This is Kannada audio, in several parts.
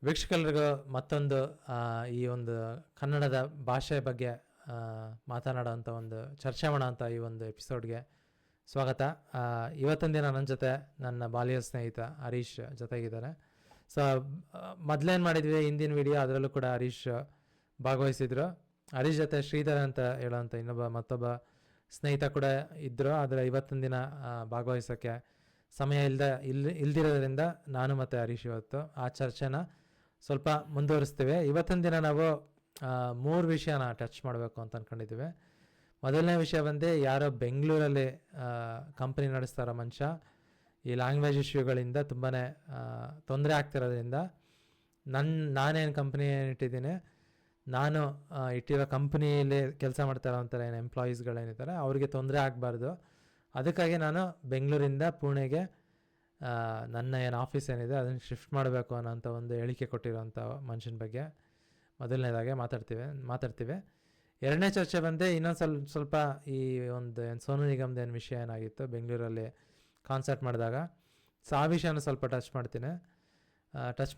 ವೀಕ್ಷಕರಿಗೂ ಮತ್ತೊಂದು ಈ ಒಂದು ಕನ್ನಡದ ಭಾಷೆ ಬಗ್ಗೆ ಮಾತನಾಡೋಂಥ ಒಂದು ಚರ್ಚೆ ಮಾಡೋಂಥ ಈ ಒಂದು ಎಪಿಸೋಡ್ಗೆ ಸ್ವಾಗತ. ಇವತ್ತಿನ ದಿನ ನನ್ನ ಜೊತೆ ನನ್ನ ಬಾಲ್ಯ ಸ್ನೇಹಿತ ಹರೀಶ್ ಜೊತೆಗಿದ್ದಾರೆ. ಸೊ ಮೊದಲೇನು ಮಾಡಿದ್ವಿ ಹಿಂದಿನ ವಿಡಿಯೋ, ಅದರಲ್ಲೂ ಕೂಡ ಹರೀಶ್ ಭಾಗವಹಿಸಿದ್ರು. ಹರೀಶ್ ಜೊತೆ ಶ್ರೀಧರ್ ಅಂತ ಹೇಳೋಂಥ ಮತ್ತೊಬ್ಬ ಸ್ನೇಹಿತ ಕೂಡ ಇದ್ದರು. ಆದರೆ ಇವತ್ತಿನ ದಿನ ಭಾಗವಹಿಸೋಕ್ಕೆ ಸಮಯ ಇಲ್ದಿರೋದ್ರಿಂದ ನಾನು ಮತ್ತು ಹರೀಶ್ ಇವತ್ತು ಆ ಚರ್ಚೆನ ಸ್ವಲ್ಪ ಮುಂದುವರಿಸ್ತೀವಿ. ಇವತ್ತಿನ ದಿನ ನಾವು 3 ವಿಷಯನ ಟಚ್ ಮಾಡಬೇಕು ಅಂತ ಅಂದ್ಕೊಂಡಿದ್ದೀವಿ. ಮೊದಲನೇ ವಿಷಯ ಬಂದು ಯಾರೋ ಬೆಂಗಳೂರಲ್ಲಿ ಕಂಪ್ನಿ ನಡೆಸ್ತಾರೋ ಮನುಷ್ಯ ಈ ಲ್ಯಾಂಗ್ವೇಜ್ ಇಶ್ಯೂಗಳಿಂದ ತುಂಬಾ ತೊಂದರೆ ಆಗ್ತಿರೋದ್ರಿಂದ ನಾನೇನು ಕಂಪ್ನಿ ಇಟ್ಟಿದ್ದೀನಿ, ನಾನು ಇಟ್ಟಿರೋ ಕಂಪ್ನಿಯಲ್ಲಿ ಕೆಲಸ ಮಾಡ್ತಾ ಇರೋಂಥ ಏನು ಎಂಪ್ಲಾಯೀಸ್ಗಳೇನಿದ್ದಾರೆ ಅವ್ರಿಗೆ ತೊಂದರೆ ಆಗಬಾರ್ದು, ಅದಕ್ಕಾಗಿ ನಾನು ಬೆಂಗಳೂರಿಂದ ಪುಣೆಗೆ ನನ್ನ ಏನು ಆಫೀಸ್ ಏನಿದೆ ಅದನ್ನು ಶಿಫ್ಟ್ ಮಾಡಬೇಕು ಅನ್ನೋಂಥ ಒಂದು ಹೇಳಿಕೆ ಕೊಟ್ಟಿರೋಂಥ ಮನುಷ್ಯನ ಬಗ್ಗೆ ಮೊದಲನೇದಾಗೆ ಮಾತಾಡ್ತೀವಿ. ಎರಡನೇ ಚರ್ಚೆ ಬಂದು ಇನ್ನೊಂದು ಸ್ವಲ್ಪ ಈ ಒಂದು ಏನು ಸೋನು ನಿಗಮ್ದು ಏನು ವಿಷಯ ಏನಾಗಿತ್ತು ಬೆಂಗಳೂರಲ್ಲಿ ಕಾನ್ಸರ್ಟ್ ಮಾಡಿದಾಗ, ಸೊ ಆ ವಿಷಯನ ಸ್ವಲ್ಪ ಟಚ್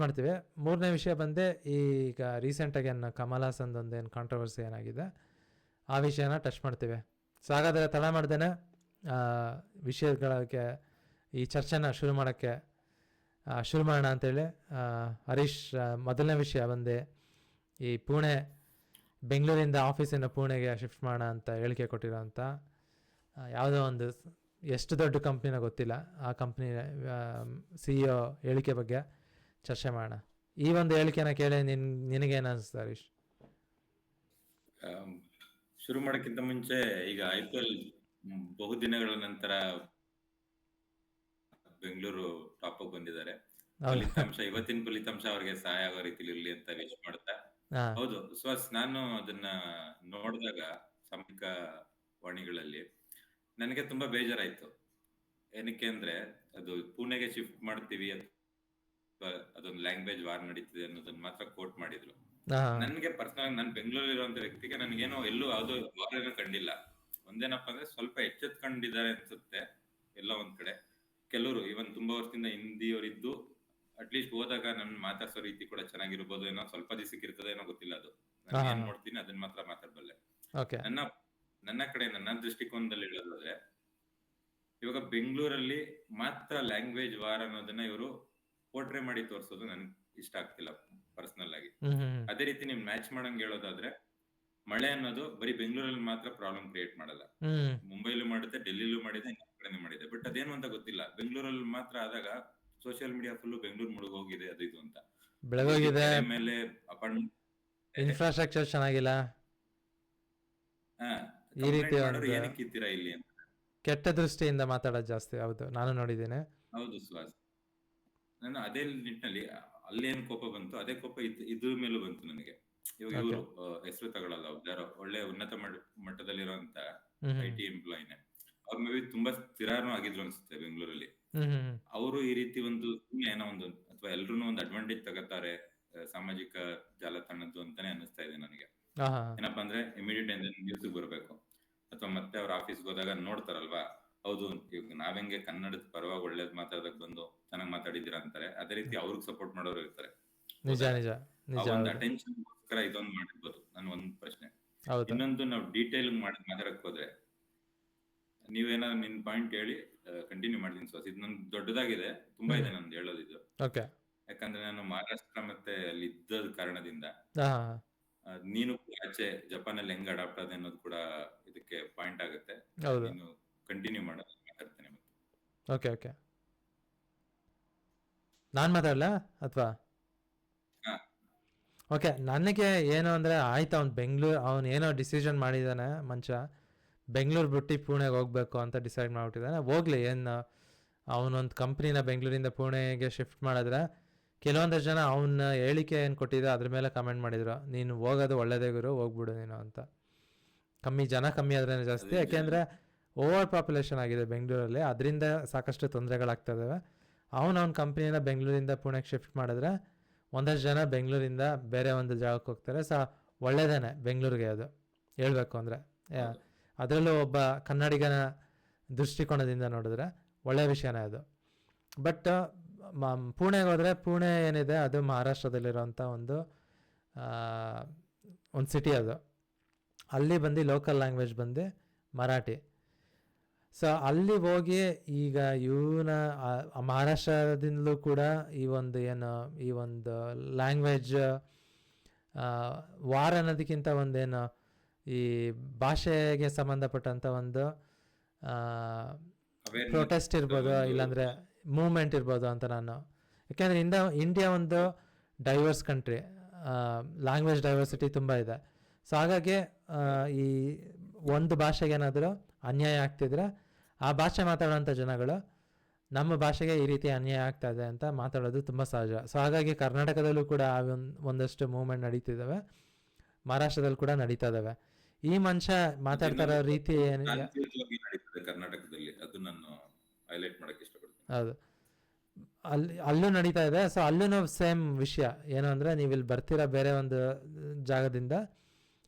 ಮಾಡ್ತೀವಿ. ಮೂರನೇ ವಿಷಯ ಬಂದು ಈಗ ರೀಸೆಂಟಾಗಿ ಏನು ಕಮಲ್ ಹಾಸನ್ದು ಒಂದು ಏನು ಕಾಂಟ್ರವರ್ಸಿ ಏನಾಗಿದೆ ಆ ವಿಷಯನ ಟಚ್ ಮಾಡ್ತೀವಿ. ಸೊ ಹಾಗಾದರೆ ತಡ ಮಾಡ್ದೇನೆ ವಿಷಯಗಳಿಗೆ ಈ ಚರ್ಚೆನ ಶುರು ಮಾಡೋಣ ಅಂತೇಳಿ. ಹರೀಶ್, ಮೊದಲನೇ ವಿಷಯ ಬಂದು ಈ ಬೆಂಗಳೂರಿಂದ ಆಫೀಸಿಂದ ಪುಣೆಗೆ ಶಿಫ್ಟ್ ಮಾಡೋಣ ಅಂತ ಹೇಳಿಕೆ ಕೊಟ್ಟಿರೋಂಥ ಯಾವುದೋ ಒಂದು ಎಷ್ಟು ದೊಡ್ಡ ಕಂಪ್ನಿನ ಗೊತ್ತಿಲ್ಲ, ಆ ಕಂಪ್ನಿ CEO ಹೇಳಿಕೆ ಬಗ್ಗೆ ಚರ್ಚೆ ಮಾಡೋಣ. ಈ ಒಂದು ಹೇಳಿಕೆನ ಕೇಳಿ ನಿನಗೇನು ಅನಿಸ್ತು ಹರೀಶ್? ಶುರು ಮಾಡೋಕ್ಕಿಂತ ಮುಂಚೆ ಈಗ IPL ಬಹುದಿನಗಳ ನಂತರ ಬೆಂಗಳೂರು ಟಾಪ್ ಬಂದಿದ್ದಾರೆ. ಇವತ್ತಿನ ಫಲಿತಾಂಶ ಅವರಿಗೆ ಸಹಾಯ ಆಗೋ ರೀತಿಲಿ ಇರ್ಲಿ ಅಂತ ವಿಶ್ ಮಾಡ್ತಾ, ಹೌದು ಸುಹಾಸ್, ನಾನು ಅದನ್ನ ನೋಡಿದಾಗ ಸಾಮೂಹಿಕ ವಾಣಿಗಳಲ್ಲಿ ನನಗೆ ತುಂಬಾ ಬೇಜಾರಾಯ್ತು. ಏನಕ್ಕೆ ಅಂದ್ರೆ ಅದು ಪುಣೆಗೆ ಶಿಫ್ಟ್ ಮಾಡ್ತೀವಿ ಅದೊಂದು ಲ್ಯಾಂಗ್ವೇಜ್ ವಾರ್ ನಡೀತಿದೆ ಅನ್ನೋದನ್ನ ಮಾತ್ರ ಕೋಟ್ ಮಾಡಿದ್ರು. ನನ್ಗೆ ಪರ್ಸನಲ್ ನಾನು ಬೆಂಗಳೂರು ಇರುವಂತ ವ್ಯಕ್ತಿಗೆ ನನಗೇನೋ ಎಲ್ಲೂ ಯಾವ್ದೋ ವಾರ್ ಏನೋ ಕಂಡಿಲ್ಲ. ಒಂದೇನಪ್ಪ ಅಂದ್ರೆ ಸ್ವಲ್ಪ ಎಚ್ಚೆತ್ಕೊಂಡಿದ್ದಾರೆ ಅನ್ಸುತ್ತೆ ಎಲ್ಲ ಒಂದ್ ಕಡೆ. ಕೆಲವರು ಇವನ್ ತುಂಬಾ ವರ್ಷದಿಂದ ಹಿಂದಿಯವರಿದ್ದು ಅಟ್ಲೀಸ್ಟ್ ಹೋದಾಗ ನನ್ನ ಮಾತಾಡ್ಸೋ ರೀತಿ ಕೂಡ ಚೆನ್ನಾಗಿರ್ಬೋದು, ಏನೋ ಸ್ವಲ್ಪ ದಿವಸಕ್ಕಿರ್ತದೆ ಏನೋ ಗೊತ್ತಿಲ್ಲ. ಅದು ನಾನು ಏನ್ ನೋಡ್ತೀನಿ ಅದನ್ನ ಮಾತ್ರ ಮಾತಾಡ್ಬಲ್ಲೆ. ನನ್ನ ಕಡೆ ನನ್ನ ದೃಷ್ಟಿಕೋನದಲ್ಲಿ ಹೇಳೋದಾದ್ರೆ, ಇವಾಗ ಬೆಂಗಳೂರಲ್ಲಿ ಮಾತ್ರ ಲ್ಯಾಂಗ್ವೇಜ್ ವಾರ್ ಅನ್ನೋದನ್ನ ಇವರು ಪೋರ್ಟ್ರೇ ಮಾಡಿ ತೋರಿಸೋದು ನನ್ಗೆ ಇಷ್ಟ ಆಗ್ತಿಲ್ಲ ಪರ್ಸನಲ್ ಆಗಿ. ಅದೇ ರೀತಿ ನೀವು ಮ್ಯಾಚ್ ಮಾಡಂಗ್ ಹೇಳೋದಾದ್ರೆ, ಮಳೆ ಅನ್ನೋದು ಬರೀ ಬೆಂಗಳೂರಲ್ಲಿ ಮಾತ್ರ ಪ್ರಾಬ್ಲಮ್ ಕ್ರಿಯೇಟ್ ಮಾಡಲ್ಲ, ಮುಂಬೈಲೂ ಮಾಡುತ್ತೆ, ಡೆಲ್ಲಿಲೂ ಮಾಡಿದೆ, ಇನ್ನೊಂದ್ ಕಡೆ ಮಾಡಿದೆ. ಬಟ್ ಅದೇನು ಅಂತ ಗೊತ್ತಿಲ್ಲ, ಬೆಂಗಳೂರಲ್ಲಿ ಮಾತ್ರ ಆದಾಗ ಸೋಷಿಯಲ್ ಮೀಡಿಯಾ ಫುಲ್ ಬೆಂಗಳೂರು ಮುಳುಗೋಗಿದೆ ಅದು ಇದು ಅಂತ ಬೆಳಗೋಗಿದೆ, ಮೇಲೆ ಇನ್ಫ್ರಾಸ್ಟ್ರಕ್ಚರ್ ಚೆನ್ನಾಗಿಲ್ಲ, ಈ ರೀತಿ ಏನಕ್ಕೆ ಇರ್ತೀರಾ ಇಲ್ಲಿ ಅಂತ ಕೆಟ್ಟ ದೃಷ್ಟಿಯಿಂದ ಮಾತಾಡೋದು ಜಾಸ್ತಿ. ಹೌದು, ನಾನು ನೋಡಿದ್ದೇನೆ. ಹೌದು ಸುಹಾಸ್, ನಾನು ಅದೇ ನಿಟ್ಟಿನಲ್ಲಿ ಅಲ್ಲೇನ್ ಕೋಪ ಬಂತು ಅದೇ ಕೋಪ ಇದ್ರ ಮೇಲೂ ಬಂತು ನನಗೆ. ಇವಾಗ ಇವರು ಹೆಸರು ತಗೊಳ್ಳಲ್ಲ, ಯಾರೋ ಒಳ್ಳೆ ಉನ್ನತ ಮಟ್ಟದಲ್ಲಿರುವಂತ IT ಎಂಪ್ಲಾಯಿನೇ, ಅವ್ರ ಮೇ ಬಿ ತುಂಬಾ ಸ್ಥಿರಾನು ಆಗಿದ್ರು ಅನ್ಸುತ್ತೆ ಬೆಂಗಳೂರಲ್ಲಿ. ಅವರು ಈ ರೀತಿ ಒಂದು ಏನೋ ಒಂದು ಅಥವಾ ಎಲ್ರು ಒಂದು ಅಡ್ವಾಂಟೇಜ್ ತಗೋತಾರೆ ಸಾಮಾಜಿಕ ಜಾಲತಾಣದ್ದು ಅಂತಾನೆ ಅನ್ನಿಸ್ತಾ ಇದೆ ನನಗೆ. ಏನಪ್ಪಾ ಅಂದ್ರೆ ಇಮಿಡಿಯೇಟ್ ನ್ಯೂಸ್ ಬರ್ಬೇಕು, ಅಥವಾ ಮತ್ತೆ ಅವ್ರ ಆಫೀಸ್ಗೆ ಹೋದಾಗ ನೋಡ್ತಾರಲ್ವಾ, ಹೌದು ಇವಾಗ ನಾವೆಂಗೆ ಕನ್ನಡದ ಪರವಾಗಿ ಒಳ್ಳೇದ್ ಮಾತಾಡಕ್ ಬಂದು ಚೆನ್ನಾಗಿ ಮಾತಾಡಿದ್ದೀರಾ ಅಂತಾರೆ, ಅದೇ ರೀತಿ ಅವ್ರಿಗೆ ಸಪೋರ್ಟ್ ಮಾಡೋರು ಇರ್ತಾರೆ. ಅಟೆನ್ಷನ್ಗೋಸ್ಕರ ಇದೊಂದು ಮಾಡಿರ್ಬೋದು. ನನ್ ಒಂದ್ ಪ್ರಶ್ನೆ. ಇನ್ನೊಂದು ನಾವು ಡೀಟೇಲ್ ಮಾತಾಡಕ್ ಹೋದ್ರೆ, ನೀವೇನಾದ್ರು ನಿನ್ ಪಾಯಿಂಟ್ ಹೇಳಿ ಕಂಟಿನ್ಯೂ ಮಾಡ್ತೀನಿ ಸೋಸ್. ಇದು ನನ್ ದೊಡ್ಡದಾಗಿದೆ, ತುಂಬಾ ಇದೆ ನಂದು ಹೇಳೋದು ಇದು. ಯಾಕಂದ್ರೆ ನಾನು ಮಹಾರಾಷ್ಟ್ರ ಮತ್ತೆ ಅಲ್ಲಿ ಇದ್ದ ಕಾರಣದಿಂದ, ನೀನು ಆಚೆ ಜಪಾನ್ ಅಲ್ಲಿ ಹೆಂಗ್ ಅಡಾಪ್ಟ್ ಆದ ಅನ್ನೋದು ಕೂಡ ಇದಕ್ಕೆ ಪಾಯಿಂಟ್ ಆಗುತ್ತೆ. ನೀನು ಕಂಟಿನ್ಯೂ ಮಾಡೋದು ಮಾತಾಡ್ತೇನೆ ಮತ್ತೆ. ಓಕೆ, ನಾನ್ ಮಾತಾಡ್ಲಾ ಅಥವಾ? ಓಕೆ, ನನಗೆ ಏನು ಅಂದರೆ, ಆಯ್ತು ಅವ್ನು ಏನೋ ಡಿಸಿಷನ್ ಮಾಡಿದ್ದಾನೆ ಮನುಷ್ಯ, ಬೆಂಗಳೂರು ಬಿಟ್ಟು ಪುಣೆಗೆ ಹೋಗ್ಬೇಕು ಅಂತ ಡಿಸೈಡ್ ಮಾಡಿಬಿಟ್ಟಿದ್ದಾನೆ. ಹೋಗ್ಲಿ, ಏನು ಅವನೊಂದು ಕಂಪ್ನಿನ ಬೆಂಗಳೂರಿಂದ ಪುಣೆಗೆ ಶಿಫ್ಟ್ ಮಾಡಿದ್ರೆ ಕೆಲವೊಂದಷ್ಟು ಜನ ಅವನ ಹೇಳಿಕೆ ಏನು ಕೊಟ್ಟಿದ್ದೆ ಅದ್ರ ಮೇಲೆ ಕಮೆಂಟ್ ಮಾಡಿದ್ರು, ನೀನು ಹೋಗೋದು ಒಳ್ಳೆಯದೇ ಗುರು, ಹೋಗ್ಬಿಡು ನೀನು ಅಂತ. ಕಮ್ಮಿ ಆದ್ರೇ ಜಾಸ್ತಿ, ಯಾಕೆಂದರೆ ಓವರ್ ಪಾಪ್ಯುಲೇಷನ್ ಆಗಿದೆ ಬೆಂಗಳೂರಲ್ಲಿ, ಅದರಿಂದ ಸಾಕಷ್ಟು ತೊಂದರೆಗಳಾಗ್ತಾಯಿದ್ದಾವೆ. ಅವನ ಕಂಪ್ನಿನ ಬೆಂಗಳೂರಿಂದ ಪುಣೆಗೆ ಶಿಫ್ಟ್ ಮಾಡಿದ್ರೆ ಒಂದಷ್ಟು ಜನ ಬೆಂಗಳೂರಿಂದ ಬೇರೆ ಒಂದು ಜಾಗಕ್ಕೆ ಹೋಗ್ತಾರೆ. ಒಳ್ಳೆಯದೇ ಬೆಂಗಳೂರಿಗೆ, ಅದು ಹೇಳಬೇಕು ಅಂದರೆ. ಅದರಲ್ಲೂ ಒಬ್ಬ ಕನ್ನಡಿಗನ ದೃಷ್ಟಿಕೋನದಿಂದ ನೋಡಿದ್ರೆ ಒಳ್ಳೆಯ ವಿಷಯನೇ ಅದು. ಬಟ್ ಪುಣೆಗೆ ಹೋದರೆ, ಪುಣೆ ಏನಿದೆ ಅದು ಮಹಾರಾಷ್ಟ್ರದಲ್ಲಿರೋಂಥ ಒಂದು ಸಿಟಿ ಅದು. ಅಲ್ಲಿ ಬಂದು ಲೋಕಲ್ ಲ್ಯಾಂಗ್ವೇಜ್ ಬಂದು ಮರಾಠಿ. ಸೊ ಅಲ್ಲಿ ಹೋಗಿ ಈಗ ಇವನ ಮಹಾರಾಷ್ಟ್ರದಿಂದಲೂ ಕೂಡ ಈ ಒಂದು ಲ್ಯಾಂಗ್ವೇಜ್ ವಾರ್ ಅನ್ನೋದಕ್ಕಿಂತ ಒಂದೇನು ಈ ಭಾಷೆಗೆ ಸಂಬಂಧಪಟ್ಟಂಥ ಒಂದು ಪ್ರೊಟೆಸ್ಟ್ ಇರ್ಬೋದು, ಇಲ್ಲಾಂದರೆ ಮೂವ್ಮೆಂಟ್ ಇರ್ಬೋದು ಅಂತ ನಾನು. ಯಾಕೆಂದರೆ ಇಂಡಿಯಾ ಒಂದು ಡೈವರ್ಸ್ ಕಂಟ್ರಿ, ಲ್ಯಾಂಗ್ವೇಜ್ ಡೈವರ್ಸಿಟಿ ತುಂಬ ಇದೆ. ಸೊ ಹಾಗಾಗಿ ಈ ಒಂದು ಭಾಷೆಗೆ ಏನಾದರೂ ಅನ್ಯಾಯ ಆಗ್ತಿದ್ರೆ ಆ ಭಾಷೆ ಮಾತಾಡೋಂಥ ಜನಗಳು ನಮ್ಮ ಭಾಷೆಗೆ ಈ ರೀತಿ ಅನ್ಯಾಯ ಆಗ್ತಾ ಇದೆ ಅಂತ ಮಾತಾಡೋದು ತುಂಬ ಸಹಜ. ಸೊ ಹಾಗಾಗಿ ಕರ್ನಾಟಕದಲ್ಲೂ ಕೂಡ ಒಂದಷ್ಟು ಮೂವ್ಮೆಂಟ್ ನಡೀತಿದ್ದಾವೆ, ಮಹಾರಾಷ್ಟ್ರದಲ್ಲಿ ಕೂಡ ನಡೀತಾ ಇದ್ದಾವೆ. ಈ ಮನುಷ್ಯ ಮಾತಾಡ್ತಾ ಇರೋ ರೀತಿ ಕರ್ನಾಟಕದಲ್ಲಿ ಅದು ನಾನು ಹೈಲೈಟ್ ಮಾಡಕ್ಕೆ ಇಷ್ಟಪಡ್ತೀನಿ. ಹೌದು, ಅಲ್ಲೂ ನಡೀತಾ ಇದೆ. ಸೊ ಅಲ್ಲೂ ಸೇಮ್ ವಿಷಯ ಏನು ಅಂದರೆ, ನೀವು ಇಲ್ಲಿ ಬರ್ತೀರಾ ಬೇರೆ ಒಂದು ಜಾಗದಿಂದ,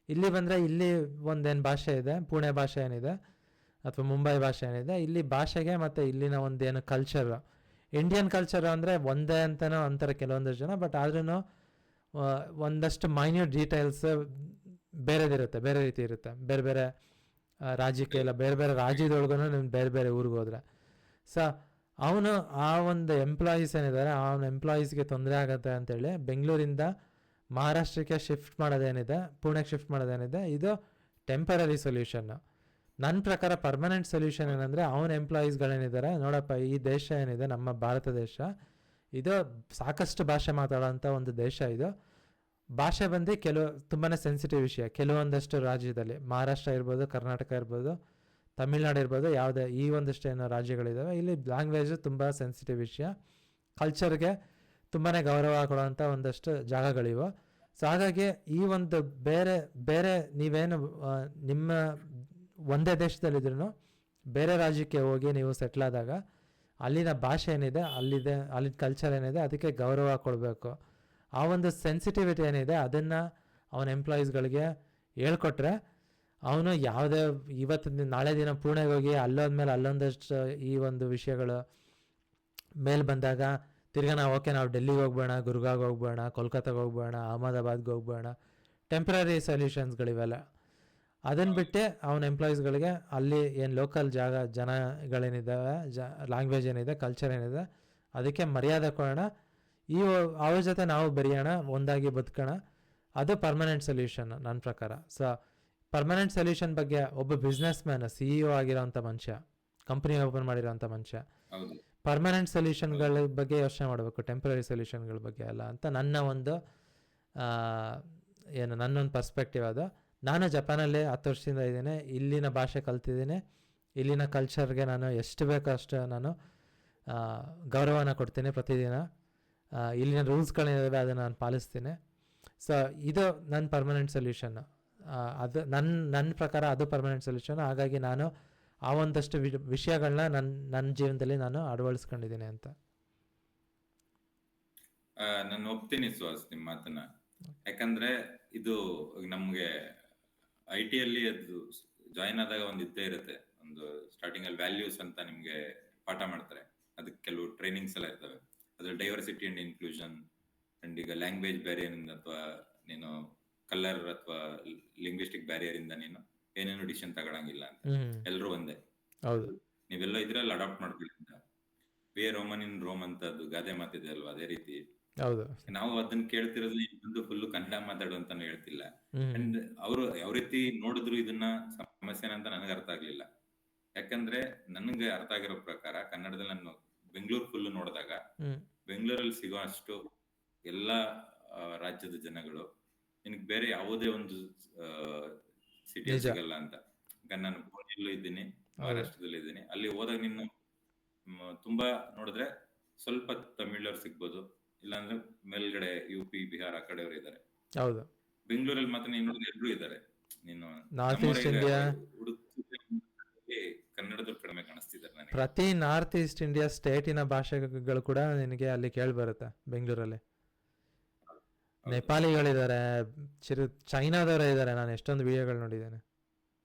ಇಲ್ಲಿ ಬಂದರೆ ಇಲ್ಲಿ ಒಂದೇನು ಭಾಷೆ ಇದೆ, ಪುಣೆ ಭಾಷೆ ಏನಿದೆ ಅಥವಾ ಮುಂಬೈ ಭಾಷೆ ಏನಿದೆ, ಇಲ್ಲಿ ಭಾಷೆಗೆ ಮತ್ತು ಇಲ್ಲಿನ ಒಂದೇನು ಕಲ್ಚರು, ಇಂಡಿಯನ್ ಕಲ್ಚರ್ ಅಂದರೆ ಒಂದೇ ಅಂತಲೂ ಅಂತಾರೆ ಕೆಲವೊಂದಷ್ಟು ಜನ. ಬಟ್ ಆದ್ರೂ ಒಂದಷ್ಟು ಮೈನ್ಯೂಟ್ ಡೀಟೇಲ್ಸ್ ಬೇರೆದಿರುತ್ತೆ, ಬೇರೆ ರೀತಿ ಇರುತ್ತೆ. ಬೇರೆ ಬೇರೆ ರಾಜ್ಯಕ್ಕೆ ಇಲ್ಲ, ಬೇರೆ ಬೇರೆ ರಾಜ್ಯದೊಳಗೂ ನೀವು ಬೇರೆ ಬೇರೆ ಊರಿಗೆ ಹೋದರೆ. ಸೊ ಅವನು ಆ ಒಂದು ಎಂಪ್ಲಾಯೀಸ್ ಏನಿದ್ದಾರೆ, ಅವನ ಎಂಪ್ಲಾಯೀಸ್ಗೆ ತೊಂದರೆ ಆಗುತ್ತೆ ಅಂತೇಳಿ ಬೆಂಗಳೂರಿಂದ ಮಹಾರಾಷ್ಟ್ರಕ್ಕೆ ಶಿಫ್ಟ್ ಮಾಡೋದೇನಿದೆ, ಪುಣೆಗೆ ಶಿಫ್ಟ್ ಮಾಡೋದೇನಿದೆ, ಇದು ಟೆಂಪರರಿ ಸೊಲ್ಯೂಷನ್ನು. ನನ್ನ ಪ್ರಕಾರ ಪರ್ಮನೆಂಟ್ ಸೊಲ್ಯೂಷನ್ ಏನಂದರೆ, ಅವನ ಎಂಪ್ಲಾಯೀಸ್ಗಳೇನಿದ್ದಾರೆ, ನೋಡಪ್ಪ ಈ ದೇಶ ಏನಿದೆ ನಮ್ಮ ಭಾರತ ದೇಶ, ಇದು ಸಾಕಷ್ಟು ಭಾಷೆ ಮಾತಾಡೋಂಥ ಒಂದು ದೇಶ. ಇದು ಭಾಷೆ ಬಂದು ತುಂಬಾ ಸೆನ್ಸಿಟಿವ್ ವಿಷಯ. ಕೆಲವೊಂದಷ್ಟು ರಾಜ್ಯದಲ್ಲಿ, ಮಹಾರಾಷ್ಟ್ರ ಇರ್ಬೋದು, ಕರ್ನಾಟಕ ಇರ್ಬೋದು, ತಮಿಳ್ನಾಡು ಇರ್ಬೋದು, ಯಾವುದೇ ಈ ಒಂದಷ್ಟು ಏನೋ ರಾಜ್ಯಗಳಿದ್ದಾವೆ, ಇಲ್ಲಿ ಲ್ಯಾಂಗ್ವೇಜು ತುಂಬ ಸೆನ್ಸಿಟಿವ್ ವಿಷಯ. ಕಲ್ಚರ್ಗೆ ತುಂಬಾ ಗೌರವ ಕೊಡುವಂಥ ಒಂದಷ್ಟು ಜಾಗಗಳಿವು. ಸೊ ಹಾಗಾಗಿ ಈ ಒಂದು ಬೇರೆ ಬೇರೆ ನೀವೇನು ನಿಮ್ಮ ಒಂದೇ ದೇಶದಲ್ಲಿದ್ರೂ ಬೇರೆ ರಾಜ್ಯಕ್ಕೆ ಹೋಗಿ ನೀವು ಸೆಟ್ಲಾದಾಗ ಅಲ್ಲಿನ ಭಾಷೆ ಏನಿದೆ, ಅಲ್ಲಿನ ಕಲ್ಚರ್ ಏನಿದೆ, ಅದಕ್ಕೆ ಗೌರವ ಕೊಡಬೇಕು. ಆ ಒಂದು ಸೆನ್ಸಿಟಿವಿಟಿ ಏನಿದೆ ಅದನ್ನು ಅವನ ಎಂಪ್ಲಾಯೀಸ್ಗಳಿಗೆ ಹೇಳ್ಕೊಟ್ರೆ, ಅವನು ಯಾವುದೇ ನಾಳೆ ದಿನ ಪುಣೆಗೆ ಹೋಗಿ ಅಲ್ಲೋದ್ಮೇಲೆ ಅಲ್ಲೊಂದಷ್ಟು ಈ ಒಂದು ವಿಷಯಗಳು ಮೇಲೆ ಬಂದಾಗ ತಿರ್ಗಾ ನಾವು ಡೆಲ್ಲಿಗೆ ಹೋಗ್ಬೇಡ, ಗುರ್ಗಾಗೆ ಹೋಗ್ಬೇಡ, ಕೋಲ್ಕತ್ತಾಗೆ ಹೋಗ್ಬೇಡ, ಅಹಮದಾಬಾದ್ಗೆ ಹೋಗ್ಬೇಡ, ಟೆಂಪ್ರರಿ ಸೊಲ್ಯೂಷನ್ಸ್ಗಳಿವೆಲ್ಲ. ಅದನ್ನು ಬಿಟ್ಟು ಅವನ ಎಂಪ್ಲಾಯೀಸ್ಗಳಿಗೆ ಅಲ್ಲಿ ಏನು ಲೋಕಲ್ ಜನಗಳೇನಿದ್ದಾವೆ, ಲ್ಯಾಂಗ್ವೇಜ್ ಏನಿದೆ, ಕಲ್ಚರ್ ಏನಿದೆ, ಅದಕ್ಕೆ ಮರ್ಯಾದೆ ಕೊಡೋಣ. ಅವ್ರ ಜೊತೆ ನಾವು ಬೆರೆಯೋಣ, ಒಂದಾಗಿ ಬದುಕೋಣ. ಅದು ಪರ್ಮನೆಂಟ್ ಸೊಲ್ಯೂಷನ್ ನನ್ನ ಪ್ರಕಾರ. ಸೊ ಪರ್ಮನೆಂಟ್ ಸೊಲ್ಯೂಷನ್ ಬಗ್ಗೆ ಒಬ್ಬ ಬಿಸ್ನೆಸ್ ಮ್ಯಾನ್, CEO ಆಗಿರೋಂಥ ಮನುಷ್ಯ, ಕಂಪ್ನಿ ಓಪನ್ ಮಾಡಿರೋಂಥ ಮನುಷ್ಯ ಪರ್ಮನೆಂಟ್ ಸೊಲ್ಯೂಷನ್ಗಳ ಬಗ್ಗೆ ಯೋಚನೆ ಮಾಡಬೇಕು, ಟೆಂಪ್ರರಿ ಸೊಲ್ಯೂಷನ್ಗಳ ಬಗ್ಗೆ ಅಲ್ಲ ಅಂತ ನನ್ನ ಒಂದು ನನ್ನೊಂದು ಪರ್ಸ್ಪೆಕ್ಟಿವ್. ಅದು ನಾನು ಜಪಾನಲ್ಲಿ 10 ವರ್ಷದಿಂದ ಇದ್ದೀನಿ, ಇಲ್ಲಿನ ಭಾಷೆ ಕಲ್ತಿದ್ದೀನಿ, ಇಲ್ಲಿನ ಕಲ್ಚರ್ಗೆ ನಾನು ಎಷ್ಟು ಬೇಕೋ ಅಷ್ಟು ನಾನು ಗೌರವನ ಕೊಡ್ತೀನಿ ಪ್ರತಿದಿನ. ಇಲ್ಲಿನ ರೂಲ್ಸ್ಗಳೇನಿದ್ದಾವೆ ಅದನ್ನು ನಾನು ಪಾಲಿಸ್ತೀನಿ. ಸೊ ಇದು ನನ್ನ ಪರ್ಮನೆಂಟ್ ಸೊಲ್ಯೂಷನ್ನು. ಅದು ನನ್ನ ಪ್ರಕಾರ ಅದು ಪರ್ಮನೆಂಟ್ ಸೊಲ್ಯೂಷನ್. ಹಾಗಾಗಿ ನಾನು ಆ ಒಂದಷ್ಟು ವಿಷಯಗಳನ್ನ ನನ್ನ ಜೀವನದಲ್ಲಿ ನಾನು ಅಳವಡಿಸ್ಕೊಂಡಿದ್ದೀನಿ ಅಂತ. ನಾನು ಒಪ್ತೀನಿ ಸುಹಾಸ್ ನಿಮ್ಮ ಮಾತನ್ನ. ಯಾಕಂದ್ರೆ ಇದು ನಮ್ಗೆ IT-ಯಲ್ಲಿ ಅದು ಜಾಯಿನ್ ಆದಾಗ ಒಂದು ಇದ್ದೇ ಇರುತ್ತೆ, ಒಂದು ಸ್ಟಾರ್ಟಿಂಗ್ ಅಲ್ಲಿ ವ್ಯಾಲ್ಯೂಸ್ ಅಂತ ನಿಮ್ಗೆ ಪಾಠ ಮಾಡ್ತಾರೆ. ಅದಕ್ಕೆ ಕೆಲವು ಟ್ರೈನಿಂಗ್ಸ್ ಎಲ್ಲ ಇರ್ತವೆ. ಅದ್ರಲ್ಲಿ ಡೈವರ್ಸಿಟಿ ಅಂಡ್ ಇನ್ಕ್ಲೂಷನ್ ಅಂಡ್ ಈಗ ಲ್ಯಾಂಗ್ವೇಜ್ ಬ್ಯಾರಿಯರ್ ಅಥವಾ ನೀನು ಕಲರ್ ಅಥವಾ ಲಿಂಗ್ವಿಸ್ಟಿಕ್ ಬ್ಯಾರಿಯರ್ ಇಂದ ನೀನು ಏನೇನು ಡಿಸಿಷನ್ ತಗೊಳಂಗಿಲ್ಲ ಅಂತ. ಎಲ್ಲರೂ ಒಂದೇ, ನೀವೆಲ್ಲ ಇದ್ರಲ್ಲಿ ಅಡಾಪ್ಟ್ ಮಾಡ್ಕೊಳ್ಳಿ. Be a Roman in Rome ಅಂತ ಅದು ಗಾದೆ ಮಾತಿದೆ ಅಲ್ವಾ, ಅದೇ ರೀತಿ ನಾವು ಅದನ್ನ ಕೇಳ್ತಿರೋದು ಫುಲ್ ಕನ್ನಡ ಮಾತಾಡು ಅಂತಾನು ಹೇಳ್ತಿಲ್ಲ. ಅಂಡ್ ಅವರು ಯಾವ ರೀತಿ ನೋಡಿದ್ರು ಇದನ್ನ ಸಮಸ್ಯೆನ ಅಂತ ನನಗೆ ಅರ್ಥ ಆಗ್ಲಿಲ್ಲ. ಯಾಕಂದ್ರೆ ನನಗೆ ಅರ್ಥ ಆಗಿರೋ ಪ್ರಕಾರ ಕನ್ನಡದಲ್ಲಿ ನಾನು ಬೆಂಗಳೂರು ಫುಲ್ ನೋಡಿದಾಗ ಬೆಂಗಳೂರಲ್ಲಿ ಸಿಗೋ ಅಷ್ಟು ಎಲ್ಲಾ ರಾಜ್ಯದ ಜನಗಳು ನಿನಗೆ ಬೇರೆ ಯಾವುದೇ ಒಂದು ಸಿಟಿ ಸಿಗಲ್ಲ ಅಂತ. ನಾನು ಪುಣೆಯಲ್ಲೂ ಇದ್ದೀನಿ, ಮಹಾರಾಷ್ಟ್ರದಲ್ಲಿ ಇದ್ದೀನಿ. ಅಲ್ಲಿ ಹೋದಾಗ ನೀನು ತುಂಬಾ ನೋಡಿದ್ರೆ ಸ್ವಲ್ಪ ತಮಿಳರು ಸಿಗ್ಬೋದು, ಇಲ್ಲಾಂದ್ರೆ ಮೇಲ್ಗಡೆ UP ಬಿಹಾರ್ ಆ ಕಡೆಯವರು ಇದ್ದಾರೆ. ಬೆಂಗಳೂರಲ್ಲಿ ಮಾತ್ರ ನೀನು ನೋಡಿದ್ರೆ ಎಲ್ಲರೂ ಇದ್ದಾರೆ. ನೀನು ಕನ್ನಡದವ್ರು ಕಡಿಮೆ ಕಾಣಿಸ್ತಿದ್ದಾರೆ ನನಗೆ. ಪ್ರತಿ ನಾರ್ತ್ ಈಸ್ಟ್ ಇಂಡಿಯಾ ಸ್ಟೇಟಿನ ಭಾಷೆಗಳು ಕೂಡ ನಿನಗೆ ಅಲ್ಲಿ ಕೇಳಿ ಬರುತ್ತೆ ಬೆಂಗಳೂರಲ್ಲಿ. ನೇಪಾಳಿಗಳಿದ್ದಾರೆ, ಚೈನಾದವರೇ ಇದ್ದಾರೆ, ನಾನು ಎಷ್ಟೊಂದು ವಿಡಿಯೋಗಳು ನೋಡಿದ್ದೇನೆ.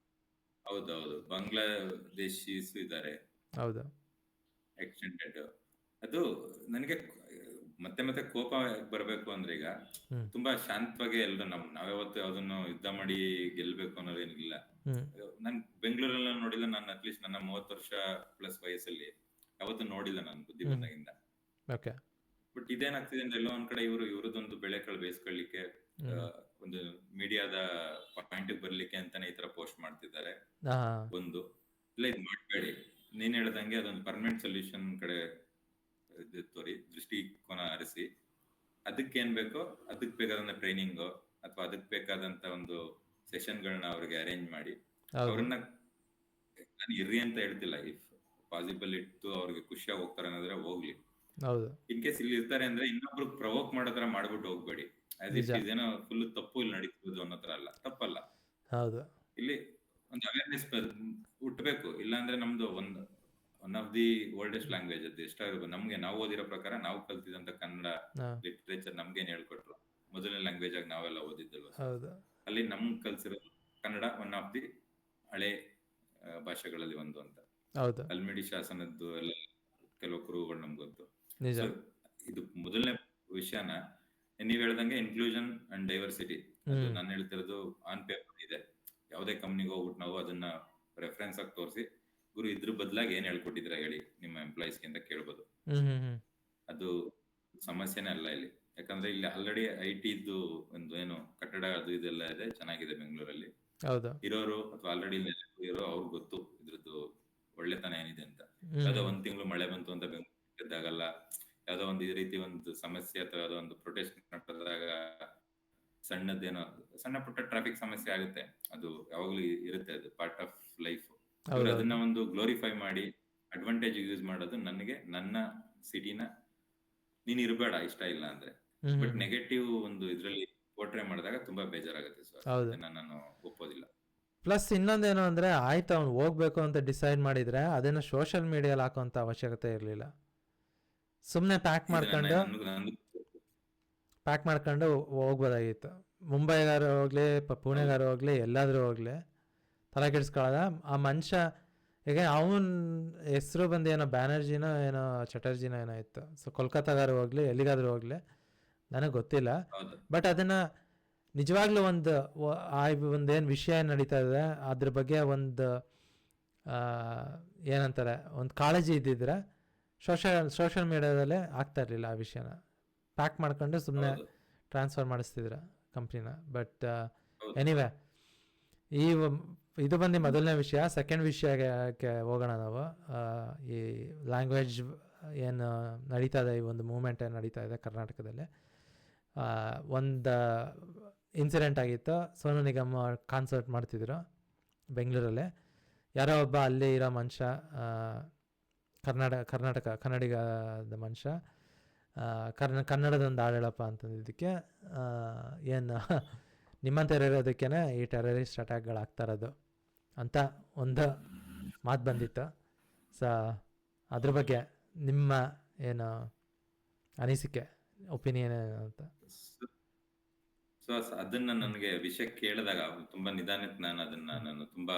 ಹೌದೌದು, ಬಾಂಗ್ಲಾದೇಶೀಸ್ ಇದ್ದಾರೆ. ಹೌದು, ಎಕ್ಸ್ಟೆಂಡೆಡ್. ಅದು ನನಗೆ ಮತ್ತೆ ಮತ್ತೆ ಕೋಪ ಬರಬೇಕು ಅಂದ್ರೆ ಈಗ ಹ್ಮ್ ತುಂಬಾ ಶಾಂತವಾಗಿ ಎಲ್ರು ನಾವ್ಯಾವತ್ತು ಯಾವ್ದನ್ನು ಯುದ್ಧ ಮಾಡಿ ಗೆಲ್ಬೇಕು ಅನ್ನೋದೇನಿಲ್ಲ. ಹ್ಮ್ ನಾನ್ ಬೆಂಗಳೂರಲ್ಲಿ ನೋಡಿಲ್ಲ, ನಾನು ಅಟ್ಲೀಸ್ಟ್ ನನ್ನ 30 ವರ್ಷ ಪ್ಲಸ್ ವಯಸ್ಸಲ್ಲಿ ಯಾವತ್ತೂ ನೋಡಿಲ್ಲ ನಾನು ಬುದ್ಧಿ ಹ್ಮ್ ಬಂದಾಗಿಂದ. ಓಕೆ ಬಟ್ ಇದೇನಾಗ್ತಿದೆ ಅಂದ್ರೆ ಎಲ್ಲೋ ಒಂದ್ ಕಡೆ ಇವ್ರದೊಂದು ಬೆಳೆಗಳು ಬೇಯಿಸ್ಕೊಳ್ಳಿಕ್ಕೆ ಹ್ಮ್ ಒಂದು ಮೀಡಿಯಾದ ಪಾಯಿಂಟ್ ಬರ್ಲಿಕ್ಕೆ ಅಂತಾನೆ ಈ ತರ ಪೋಸ್ಟ್ ಮಾಡ್ತಿದ್ದಾರೆ. ಹಾ ಒಂದು ಇಲ್ಲ, ಇದು ಮಾಡಬೇಡಿ. ನೀನ್ ಹೇಳ್ದಂಗೆ ಅದೊಂದು ಪರ್ಮನೆಂಟ್ ಸೊಲ್ಯೂಷನ್ ಕಡೆ ತೋರಿ, ದೃಷ್ಟಿಕೋನ ಹರಿಸಿ, ಅದಕ್ಕೆ ಏನ್ ಬೇಕೋ ಅದಕ್ಕೆ ಬೇಕಾದಂತ ಟ್ರೈನಿಂಗ್ ಅಥವಾ ಅದಕ್ಕೆ ಬೇಕಾದಂತ ಒಂದು ಸೆಷನ್ಗಳನ್ನ ಅವ್ರಿಗೆ ಅರೇಂಜ್ ಮಾಡಿ ಹೌದು ಅವ್ರನ್ನ, ನಾನು ಇರ್ರಿ ಅಂತ ಹೇಳ್ತಿಲ್ಲ, ಇಫ್ ಪಾಸಿಬಲ್ ಇತ್ತು ಅವ್ರಿಗೆ ಖುಷಿಯಾಗಿ ಹೋಗ್ತಾರೆ ಅನ್ನೋದ್ರೆ ಹೋಗ್ಲಿ. ಹೌದು ಇನ್ ಕೇಸ್ ಇಲ್ಲಿ ಇರ್ತಾರೆ ಅಂದ್ರೆ ಇನ್ನೊಬ್ರು ಪ್ರವೋಕ್ ಮಾಡೋತರ ಮಾಡ್ಬಿಟ್ಟು ಹೋಗ್ಬೇಡಿ. ಆಸ್ ಇಟ್ ನಿಜ ಈಸ್ ಏನೋ ಫುಲ್ ತಪ್ಪು ಇಲ್ಲಿ ನಡೀತಿರೋದು ಅನ್ನೋ ತರ ಅಲ್ಲ, ತಪ್ಪಲ್ಲ. ಹೌದು ಇಲ್ಲಿ ಒಂದು ಅವೇರ್ನೆಸ್ ಹುಟ್ಟಬೇಕು. ಇಲ್ಲಾಂದ್ರೆ ನಮ್ದು one of the oldest language ಅದು ಎಷ್ಟಾಗಿರ್ಬೋದು, ನಮ್ಗೆ ನಾವು ಓದಿರೋ ಪ್ರಕಾರ ನಾವು ಕಲ್ತಿದಂತ ಕನ್ನಡ ಹಾ ಲಿಟ್ರೇಚರ್ ನಮ್ಗೇನ್ ಹೇಳ್ಕೊಟ್ರು, ಮೊದಲನೇ ಲ್ಯಾಂಗ್ವೇಜ್ ಆಗಿ ನಾವೆಲ್ಲ ಓದಿದ್ದಲ್ವ. ಹೌದು ಅಲ್ಲಿ ನಮ್ಗೆ ಕಲ್ಸಿರೋದು ಕನ್ನಡ ಒನ್ ಆಫ್ ದಿ ಹಳೆ ಭಾಷೆಗಳಲ್ಲಿ ಒಂದು ಅಂತ. ಹೌದು ಹಲ್ಮಿಡಿ ಶಾಸನದ್ದು ಎಲ್ಲ ಕೆಲವು ಕುರುಹುಗಳು ನಮ್ಗೆ ಗೊತ್ತು. ನಿಜ ಸೊ ಇದು ಮೊದಲನೇ ವಿಷಯನ ನೀವ್ ಹೇಳ್ದಂಗೆ ಇನ್ಕ್ಲೂಷನ್ ಅಂಡ್ ಡೈವರ್ಸಿಟಿ, ಅದು ಹ್ಮ್ ನಾನು ಹೇಳ್ತಿರೋದು ಆನ್ ಪೇಪರ್ ಇದೆ. ಯಾವುದೇ ಕಂಪ್ನಿಗೆ ಹೋಗ್ಬಿಟ್ಟು ನಾವು ಅದನ್ನ ರೆಫರೆನ್ಸ್ ಆಗಿ ತೋರಿಸಿ, ಗುರು ಇದ್ರ ಬದಲಾಗಿ ಏನ್ ಹೇಳ್ಕೊಟ್ಟಿದ್ರ ಹೇಳಿ ನಿಮ್ಮ ಎಂಪ್ಲಾಯೀಸ್ಗೆ ಅಂತ ಕೇಳ್ಬೋದು. ಹ್ಮ್ ಹ್ಮ್ ಹ್ಮ್ ಅದು ಸಮಸ್ಯೆನೇ ಅಲ್ಲ ಇಲ್ಲಿ. ಯಾಕಂದ್ರೆ ಇಲ್ಲಿ ಆಲ್ರೆಡಿ IT ಇದ್ದು ಒಂದು ಏನು ಕಟ್ಟಡ ಅದು ಇದೆಲ್ಲ ಇದೆ, ಚೆನ್ನಾಗಿದೆ ಬೆಂಗಳೂರಲ್ಲಿ. ಹೌದು ಇರೋರು ಅಥವಾ ಆಲ್ರೆಡಿ ಇರೋ ಅವ್ರಿಗೆ ಗೊತ್ತು ಇದ್ರದ್ದು ಒಳ್ಳೆತನ ಏನಿದೆ ಅಂತ. ಹ್ಮ್ ಯಾವ್ದೋ ಒಂದ್ ತಿಂಗಳು ಮಳೆ ಬಂತು ಅಂತ ಬೆಂಗಳೂರಿದ್ದಾಗಲ್ಲ, ಯಾವ್ದೋ ಒಂದು ಈ ರೀತಿ ಒಂದು ಸಮಸ್ಯೆ ಅಥವಾ ಯಾವ್ದೋ ಒಂದು ಪ್ರೊಟೆಸ್ಟ್ ನಡೆದಾಗ ಸಣ್ಣದೇನೋ ಸಣ್ಣ ಪುಟ್ಟ ಟ್ರಾಫಿಕ್ ಸಮಸ್ಯೆ ಆಗುತ್ತೆ, ಅದು ಯಾವಾಗ್ಲೂ ಇರುತ್ತೆ, ಅದು ಪಾರ್ಟ್ ಆಫ್ ಲೈಫ್. ಇವ್ರು ಹೌದೌದು ಅದನ್ನ ಒಂದು ಗ್ಲೋರಿಫೈ ಮಾಡಿ ಅಡ್ವಾಂಟೇಜ್ ಯೂಸ್ ಮಾಡೋದು, ನನಗೆ ನನ್ನ ಸಿಟಿನ ನೀನ್ ಇರಬೇಡ ಇಷ್ಟ ಇಲ್ಲ ಅಂದ್ರೆ. ಹ್ಮ್ ಬಟ್ ಹ್ಮ್ ನೆಗೆಟಿವ್ ಒಂದು ಇದ್ರಲ್ಲಿ ಪೋರ್ಟ್ರೇ ಮಾಡಿದಾಗ ತುಂಬಾ ಬೇಜಾರಾಗುತ್ತೆ. ಸೊ ಹೌದು ಅದನ್ನ ನಾನು ಒಪ್ಪೋದಿಲ್ಲ. ಪ್ಲಸ್ ಇನ್ನೊಂದೇನು ಅಂದರೆ ಆಯ್ತು ಅವ್ನು ಹೋಗ್ಬೇಕು ಅಂತ ಡಿಸೈಡ್ ಮಾಡಿದರೆ ಅದನ್ನು ಸೋಷಿಯಲ್ ಮೀಡಿಯಲ್ಲಿ ಹಾಕೋಂಥ ಅವಶ್ಯಕತೆ ಇರಲಿಲ್ಲ. ಸುಮ್ಮನೆ ಪ್ಯಾಕ್ ಮಾಡ್ಕೊಂಡು ಹೋಗ್ಬೋದಾಗಿತ್ತು. ಮುಂಬೈಗಾರು ಹೋಗಲಿ ಪುಣೆಗಾರು ಹೋಗಲಿ ಎಲ್ಲಾದರೂ ಹೋಗಲಿ ತಲೆ ಕೆಡಿಸ್ಕೊಳ್ಳೋದ ಆ ಮನುಷ್ಯ. ಈಗ ಅವನ ಹೆಸರು ಬಂದು ಏನೋ ಬ್ಯಾನರ್ಜಿನೋ ಏನೋ ಚಟರ್ಜಿನೋ ಏನೋ ಇತ್ತು. ಸೊ ಕೋಲ್ಕತ್ತಾಗಾರು ಹೋಗಲಿ ಎಲ್ಲಿಗಾದರೂ ಹೋಗಲಿ ನನಗೆ ಗೊತ್ತಿಲ್ಲ. ಬಟ್ ಅದನ್ನು ನಿಜವಾಗ್ಲೂ ಒಂದೇನು ವಿಷಯ ನಡೀತಾ ಇದೆ ಅದ್ರ ಬಗ್ಗೆ ಒಂದು ಏನಂತಾರೆ ಒಂದು ಕಾಳಜಿ ಇದ್ದಿದ್ರೆ ಸೋಷಿಯಲ್ ಮೀಡಿಯಾದಲ್ಲೇ ಆಗ್ತಾ ಇರಲಿಲ್ಲ ಆ ವಿಷಯನ. ಪ್ಯಾಕ್ ಮಾಡ್ಕೊಂಡು ಸುಮ್ಮನೆ ಟ್ರಾನ್ಸ್ಫರ್ ಮಾಡಿಸ್ತಿದ್ರು ಕಂಪ್ನಿನ. ಬಟ್ ಎನಿವೆ, ಇದು ಬಂದು ಮೊದಲನೇ ವಿಷಯ. ಸೆಕೆಂಡ್ ವಿಷಯಕ್ಕೆ ಹೋಗೋಣ ನಾವು. ಈ ಲ್ಯಾಂಗ್ವೇಜ್ ಏನು ನಡೀತಾ ಇದೆ, ಈ ಒಂದು ಮೂಮೆಂಟ್ ಏನು ನಡೀತಾ ಇದೆ ಕರ್ನಾಟಕದಲ್ಲಿ. ಒಂದು ಇನ್ಸಿಡೆಂಟ್ ಆಗಿತ್ತು. ಸೋನು ನಿಗಮ್ ಕಾನ್ಸರ್ಟ್ ಮಾಡ್ತಿದ್ರು ಬೆಂಗಳೂರಲ್ಲಿ. ಯಾರೋ ಒಬ್ಬ ಅಲ್ಲಿ ಇರೋ ಮನುಷ್ಯ, ಕನ್ನಡಿಗದ ಮನುಷ್ಯ, ಕನ್ನಡದೊಂದು ಹಾಡು ಹೇಳಪ್ಪ ಅಂತಂದಿದ್ದಕ್ಕೆ ಏನು ನಿಮ್ಮಂಥವ್ರು ಇರೋದಕ್ಕೇ ಈ ಟೆರರಿಸ್ಟ್ ಅಟ್ಯಾಕ್ಗಳಾಗ್ತಾ ಇರೋದು ಅಂತ ಒಂದು ಮಾತು ಬಂದಿತ್ತು. ಸೊ ಅದ್ರ ಬಗ್ಗೆ ನಿಮ್ಮ ಏನು ಅನಿಸಿಕೆ, ಒಪಿನಿಯನ್ ಏನು ಅಂತ? ಸೊ ಅದನ್ನ ನನಗೆ ವಿಷಯ ಕೇಳಿದಾಗ ತುಂಬಾ ನಿಧಾನಕ್ಕೆ ನಾನು ತುಂಬಾ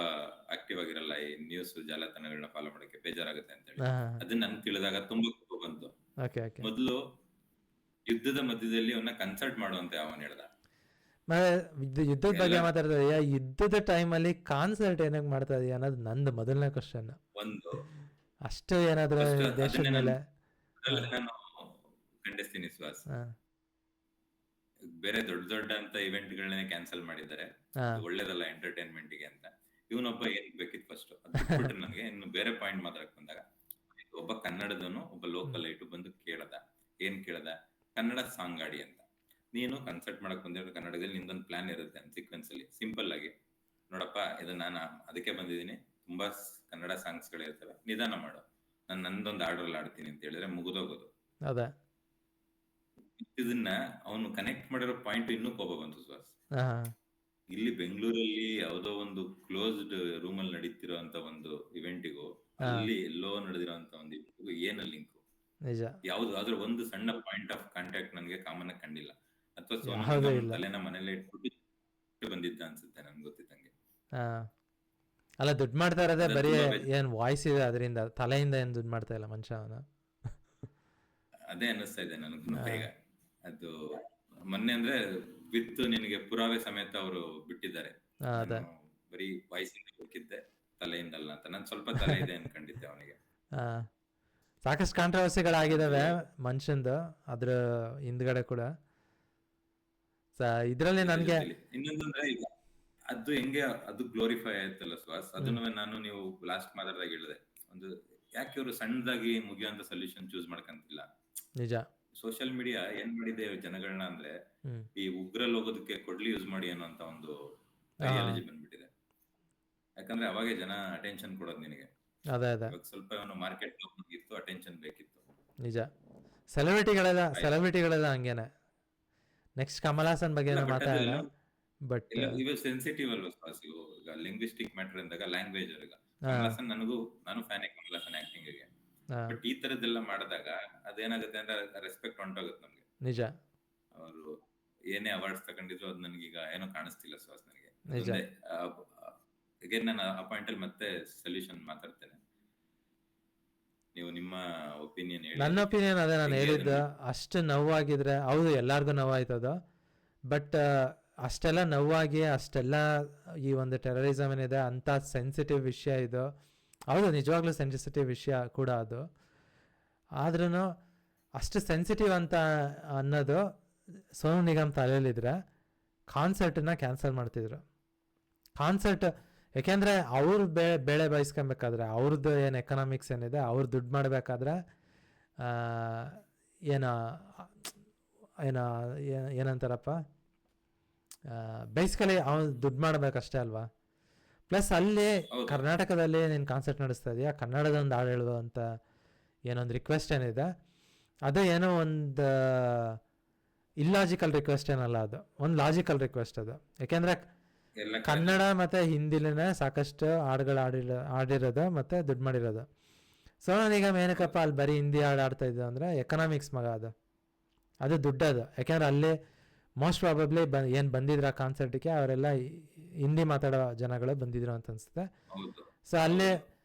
ಆಕ್ಟಿವ್ ಆಗಿರಲ್ಲ ಈ ನ್ಯೂಸ್ ಜಾಲತಾಣಗಳನ್ನ ಫಾಲೋ ಮಾಡಕ್ಕೆ, ಬೇಜಾರಾಗುತ್ತೆ ಅಂತ ಹೇಳಿ. ಅದನ್ನ ನನ್ಗೆ ತಿಳಿದಾಗ ತುಂಬಾ ಕೋಪ ಬಂತು. ಮೊದಲು ಯುದ್ಧದ ಮಧ್ಯದಲ್ಲಿ ಅವನ್ನ ಕನ್ಸಲ್ಟ್ ಮಾಡುವಂತೆ ಅವನ್ ಹೇಳ್ದ. ಯುದ್ಧದ ಬಗ್ಗೆ ಮಾತಾಡ್ತಾ ಇದೀಯಾ? ಯುದ್ಧದ ಟೈಮಲ್ಲಿ ಕಾನ್ಸರ್ಟ್ ಏನಕ್ಕೆ ಮಾಡ್ತಾ ಇದೀಯ ಅನ್ನೋದು ನಂದು ಮೊದಲನೇ ಕ್ವಶನ್. ಒಂದು ಅಷ್ಟು ಏನಾದ್ರೂ ದೇಶದ ಮೇಲೆ ನಾನು ಖಂಡಿಸ್ತೀನಿ ಸುಹಾಸ್. ಬೇರೆ ದೊಡ್ಡ ಅಂತ ಇವೆಂಟ್ ಗಳನ್ನೇ ಕ್ಯಾನ್ಸಲ್ ಮಾಡಿದ್ದಾರೆ, ಒಳ್ಳೇದಲ್ಲ ಎಂಟರ್ಟೈನ್ಮೆಂಟ್ ಗೆ ಅಂತ. ಇವನೊಬ್ಬ ಏನ್ ಬೇಕಿತ್ತು ಫಸ್ಟ್ ಅದು ನನಗೆ. ಇನ್ನು ಬೇರೆ ಪಾಯಿಂಟ್ ಮಾತಾಡಕ್ ಬಂದಾಗ, ಒಬ್ಬ ಕನ್ನಡದನು ಒಬ್ಬ ಲೋಕಲ್ ಐಟು ಬಂದು ಏನ್ ಕೇಳ್ದ, ಕನ್ನಡ ಸಾಂಗ್ ಆಡಿ ಅಂತ. ನೀನು ಕನ್ಸರ್ಟ್ ಮಾಡಕ್ ಬಂದಿರೋ ಕನ್ನಡದಲ್ಲಿ ನಿಂದೊಂದು ಪ್ಲಾನ್ ಇರುತ್ತೆ ಸೀಕ್ವೆನ್ಸ್ ಅಲ್ಲಿ. ಸಿಂಪಲ್ ಆಗಿ ನೋಡಪ್ಪ, ಇದು ನಾನು ಅದಕ್ಕೆ ಬಂದಿದ್ದೀನಿ, ತುಂಬಾ ಕನ್ನಡ ಸಾಂಗ್ಸ್ ಗಳಿರ್ತವೆ, ನಿಧಾನ ಮಾಡು, ನಾನು ನಂದೊಂದು ಆರ್ಡರ್ ಆಡ್ತೀನಿ ಅಂತ ಹೇಳಿದ್ರೆ ಮುಗಿದೋಗೋದು. ಇದನ್ನ ಅವನು ಕನೆಕ್ಟ್ ಮಾಡಿರೋ ಪಾಯಿಂಟ್ ಇನ್ನೂ ಕೋಪ ಬಂತು ಸುಹಾಸ್. ಇಲ್ಲಿ ಬೆಂಗಳೂರಲ್ಲಿ ಯಾವುದೋ ಒಂದು ಕ್ಲೋಸ್ಡ್ ರೂಮ್ ಅಲ್ಲಿ ನಡೀತಿರೋ ಅಂತ ಒಂದು ಇವೆಂಟಿಗೂ ಅಲ್ಲಿ ಎಲ್ಲೋ ನಡೆದಿರೋಂತ ಒಂದು ಇವೆಂಟಿಗೂ ಏನ ಲಿಂಕ್? ಯಾವ್ದಾದ್ರೂ ಒಂದು ಸಣ್ಣ ಪಾಯಿಂಟ್ ಆಫ್ ಕಾಂಟ್ಯಾಕ್ಟ್ ನನಗೆ ಕಾಮನ್ ಆಗಿ ಕಂಡಿಲ್ಲ. ಅಥವಾ ತಲೆನ ಮನೇಲೆ ಇಟ್ಬಿಟ್ಟು ಬಂದಿದ್ದ ಅನ್ಸುತ್ತೆ ನನ್ಗೆ ಗೊತ್ತಿದ್ದಂಗೆ. ಅಲ್ಲ, ದುಡ್ಡು ಮಾಡ್ತಾ ಇರೋದೇ ಬರೀ ಏನ್ ವಾಯ್ಸ್ ಇದೆ ಅದರಿಂದ, ತಲೆಯಿಂದ ಏನ್ ದುಡ್ಡು ಮಾಡ್ತಾ ಇಲ್ಲ ಮನುಷ್ಯ ಅವನು. ಅದೇ ಅನ್ನಿಸ್ತಾ ಇದೆ ನನಗೂ ಈಗ. ಅದು ಮೊನ್ನೆ ಅಂದ್ರೆ ವಿತ್ ನಿನಗೆ ಪುರಾವೆ ಸಮೇತ ಅವರು ಬಿಟ್ಟಿದ್ದಾರೆ. ಅದೇ ನಾನು ಬರೀ ವಾಯ್ಸಿಂದ ಹೋಗಿದ್ದೆ, ತಲೆಯಿಂದಲ್ಲ ಅಂತ. ನಾನು ಸ್ವಲ್ಪ ತಲೆ ಇದೆ ಅನ್ಕೊಂಡಿದ್ದೆ ಅವನಿಗೆ. ಸಾಕಷ್ಟು ಕಾಂಟ್ರವರ್ಸಿಗಳಾಗಿದ್ದಾವೆ ಮನುಷ್ಯಂದು ಅದ್ರ ಹಿಂದ್ಗಡೆ ಕೂಡ. ಇದ್ರಲ್ಲಿ ನನ್ಗೆ ಇನ್ನೊಂದಂದ್ರೆ ಈಗ ಅದು ಹೆಂಗೆ ಅದು ಗ್ಲೋರಿಫೈ ಆಯ್ತಲ್ಲ ಸುಹಾಸ್, ಅದನ್ನು ನಾನು ನೀವು ಲಾಸ್ಟ್ ಮಾತಾಡಿದಾಗ ಹೇಳಿದೆ, ಒಂದು ಯಾಕೆ ಇವರು ಸಣ್ಣದಾಗಿ ಮುಗಿಯುವಂತ ಸೊಲ್ಯೂಷನ್ ಚೂಸ್ ಮಾಡ್ಕಂತಿಲ್ಲ. ನಿಜ. ಸೋಷಿಯಲ್ ಮೀಡಿಯಾ ಏನ್ ಮಾಡಿದೆ ಜನಗಳನ್ನ ಅಂದ್ರೆ ಈ ಉಗ್ರಲ್ಲಿ ಹೋಗೋದಕ್ಕೆ ಕೊಡ್ಲಿ ಯೂಸ್ ಮಾಡಿ ಅನ್ನೋಂತ ಒಂದು ಐಡಿಯಾಲಜಿ ಬಂದ್ಬಿಟ್ಟಿದೆ. ಯಾಕಂದ್ರೆ ಅವಾಗೆ ಜನ ಅಟೆನ್ಷನ್ ಕೊಡೋದು ನಿನಗೆ. ಅದೇ ಅದೇ ಸ್ವಲ್ಪ ಮಾರ್ಕೆಟ್ ಇತ್ತು, ಅಟೆನ್ಷನ್ ಬೇಕಿತ್ತು. ನಿಜ. ಸೆಲೆಬ್ರಿಟಿಗಳೆಲ್ಲ ಹಂಗೇನೆ. ನೆಕ್ಸ್ಟ್ ಕಮಲ್ ಹಾಸನ್ ಬಗ್ಗೆ ಮಾತಾಡೋಣ. ಬಟ್ ಇವಾಗ ಸೆನ್ಸಿಟಿವ್ ಅಲ್ವಾ ಸುಹಾಸ್, ಈಗ ಲಿಂಗ್ವಿಸ್ಟಿಕ್ ಮ್ಯಾಟರ್ ಅಂದಾಗ ಲ್ಯಾಂಗ್ವೇಜ್ ಈಗ ಕಮಲ್ ಹಾಸನ್ ನಾನು ಫ್ಯಾನ್ ಕಮಲ್ ಹಾಸನ್ ಆಕ್ಟಿಂಗ್ ಗೆ. ಬಟ್ ಈ ತರದ್ದೆಲ್ಲ ಮಾಡಿದಾಗ ಅದೇನಾಗುತ್ತೆ ಅಂದ್ರೆ ರೆಸ್ಪೆಕ್ಟ್ ಹೊಂಟೋಗುತ್ತೆ ನಮ್ಗೆ. ನಿಜ. ಅವರು ಏನೇ ಅವಾರ್ಡ್ಸ್ ತಗೊಂಡಿದ್ರು ಅದು ನನಗೀಗ ಏನೋ ಕಾಣಿಸ್ತಿಲ್ಲ ಸುಹಾಸ್ ನನಗೆ. ಅಗೇನ್ ನಾನು ಆ ಪಾಯಿಂಟ್ ಅಲ್ಲಿ ಮತ್ತೆ ಸೊಲ್ಯೂಷನ್ ಮಾತಾಡ್ತೇನೆ, ನೀವು ನಿಮ್ಮ ಒಪಿನಿಯನ್ ಹೇಳಿ. ನನ್ನ ಒಪಿನಿಯನ್ ಅದೇ ನಾನು ಹೇಳಿದ್ದು. ಅಷ್ಟು ನೋವಾಗಿದ್ರೆ ಹೌದು ಎಲ್ಲಾರ್ಗು ನೋವಾಯ್ತದ, ಬಟ್ ಅಷ್ಟೆಲ್ಲ ನೋವಾಗಿ ಅಷ್ಟೆಲ್ಲ ಈ ಒಂದು ಟೆರರಿಸಮ್ ಏನಿದೆ ಅಂತ ಸೆನ್ಸಿಟಿವ್ ವಿಷಯ ಇದು. ಹೌದು ನಿಜವಾಗ್ಲೂ ಸೆನ್ಸಿಟಿವ್ ವಿಷಯ ಕೂಡ ಅದು. ಆದ್ರೂ ಅಷ್ಟು ಸೆನ್ಸಿಟಿವ್ ಅಂತ ಅನ್ನೋದು ಸೋನು ನಿಗಮ್ ತಲೆಯಲ್ಲಿದ್ರೆ ಕಾನ್ಸರ್ಟನ್ನ ಕ್ಯಾನ್ಸಲ್ ಮಾಡ್ತಿದ್ರು. ಕಾನ್ಸರ್ಟ್ ಯಾಕೆಂದರೆ ಅವ್ರು ಬೆಳೆ ಬಯಸ್ಕೊಬೇಕಾದ್ರೆ ಅವ್ರದ್ದು ಏನು ಎಕನಾಮಿಕ್ಸ್ ಏನಿದೆ ಅವ್ರು ದುಡ್ಡು ಮಾಡಬೇಕಾದ್ರೆ ಏನಂತಾರಪ್ಪ, ಬೇಸಿಕಲಿ ಅವ್ನು ದುಡ್ಡು ಮಾಡಬೇಕಷ್ಟೇ ಅಲ್ವಾ. ಪ್ಲಸ್ ಅಲ್ಲಿ ಕರ್ನಾಟಕದಲ್ಲಿ ನೀನು ಕಾನ್ಸರ್ಟ್ ನಡೆಸ್ತಾ ಇದೆಯಾ, ಕನ್ನಡದೊಂದು ಹಾಡು ಹೇಳುವಂಥ ಏನೊಂದು ರಿಕ್ವೆಸ್ಟ್ ಏನಿದೆ ಅದು ಏನೋ ಒಂದು ಇಲ್ಲಾಜಿಕಲ್ ರಿಕ್ವೆಸ್ಟ್ ಏನಲ್ಲ, ಅದು ಒಂದು ಲಾಜಿಕಲ್ ರಿಕ್ವೆಸ್ಟ್ ಅದು. ಯಾಕೆಂದರೆ ಕನ್ನಡ ಮತ್ತು ಹಿಂದಿಲಿನೇ ಸಾಕಷ್ಟು ಹಾಡುಗಳು ಆಡಿರೋದು ಮತ್ತು ದುಡ್ಡು ಮಾಡಿರೋದು. ಸೋನು ನಿಗಮ್ ಏನಕ್ಕಪ್ಪ ಅಲ್ಲಿ ಬರೀ ಹಿಂದಿ ಹಾಡು ಆಡ್ತಾ ಇದ್ದು ಅಂದರೆ ಎಕನಾಮಿಕ್ಸ್ ಮಗ ಅದು ದುಡ್ಡದು. ಯಾಕೆಂದರೆ ಅಲ್ಲಿ ಮೋಸ್ಟ್ ಪ್ರಾಬಬ್ಲಿ ಏನು ಬಂದಿದ್ರು ಆ ಕಾನ್ಸರ್ಟಿಗೆ ಅವರೆಲ್ಲ ಹಿಂದಿ ಮಾತಾಡೋ ಜನಗಳು ಬಂದಿದ್ರು ಅಂತ ಅನಿಸುತ್ತೆ. ಸೊ ಅಲ್ಲಿ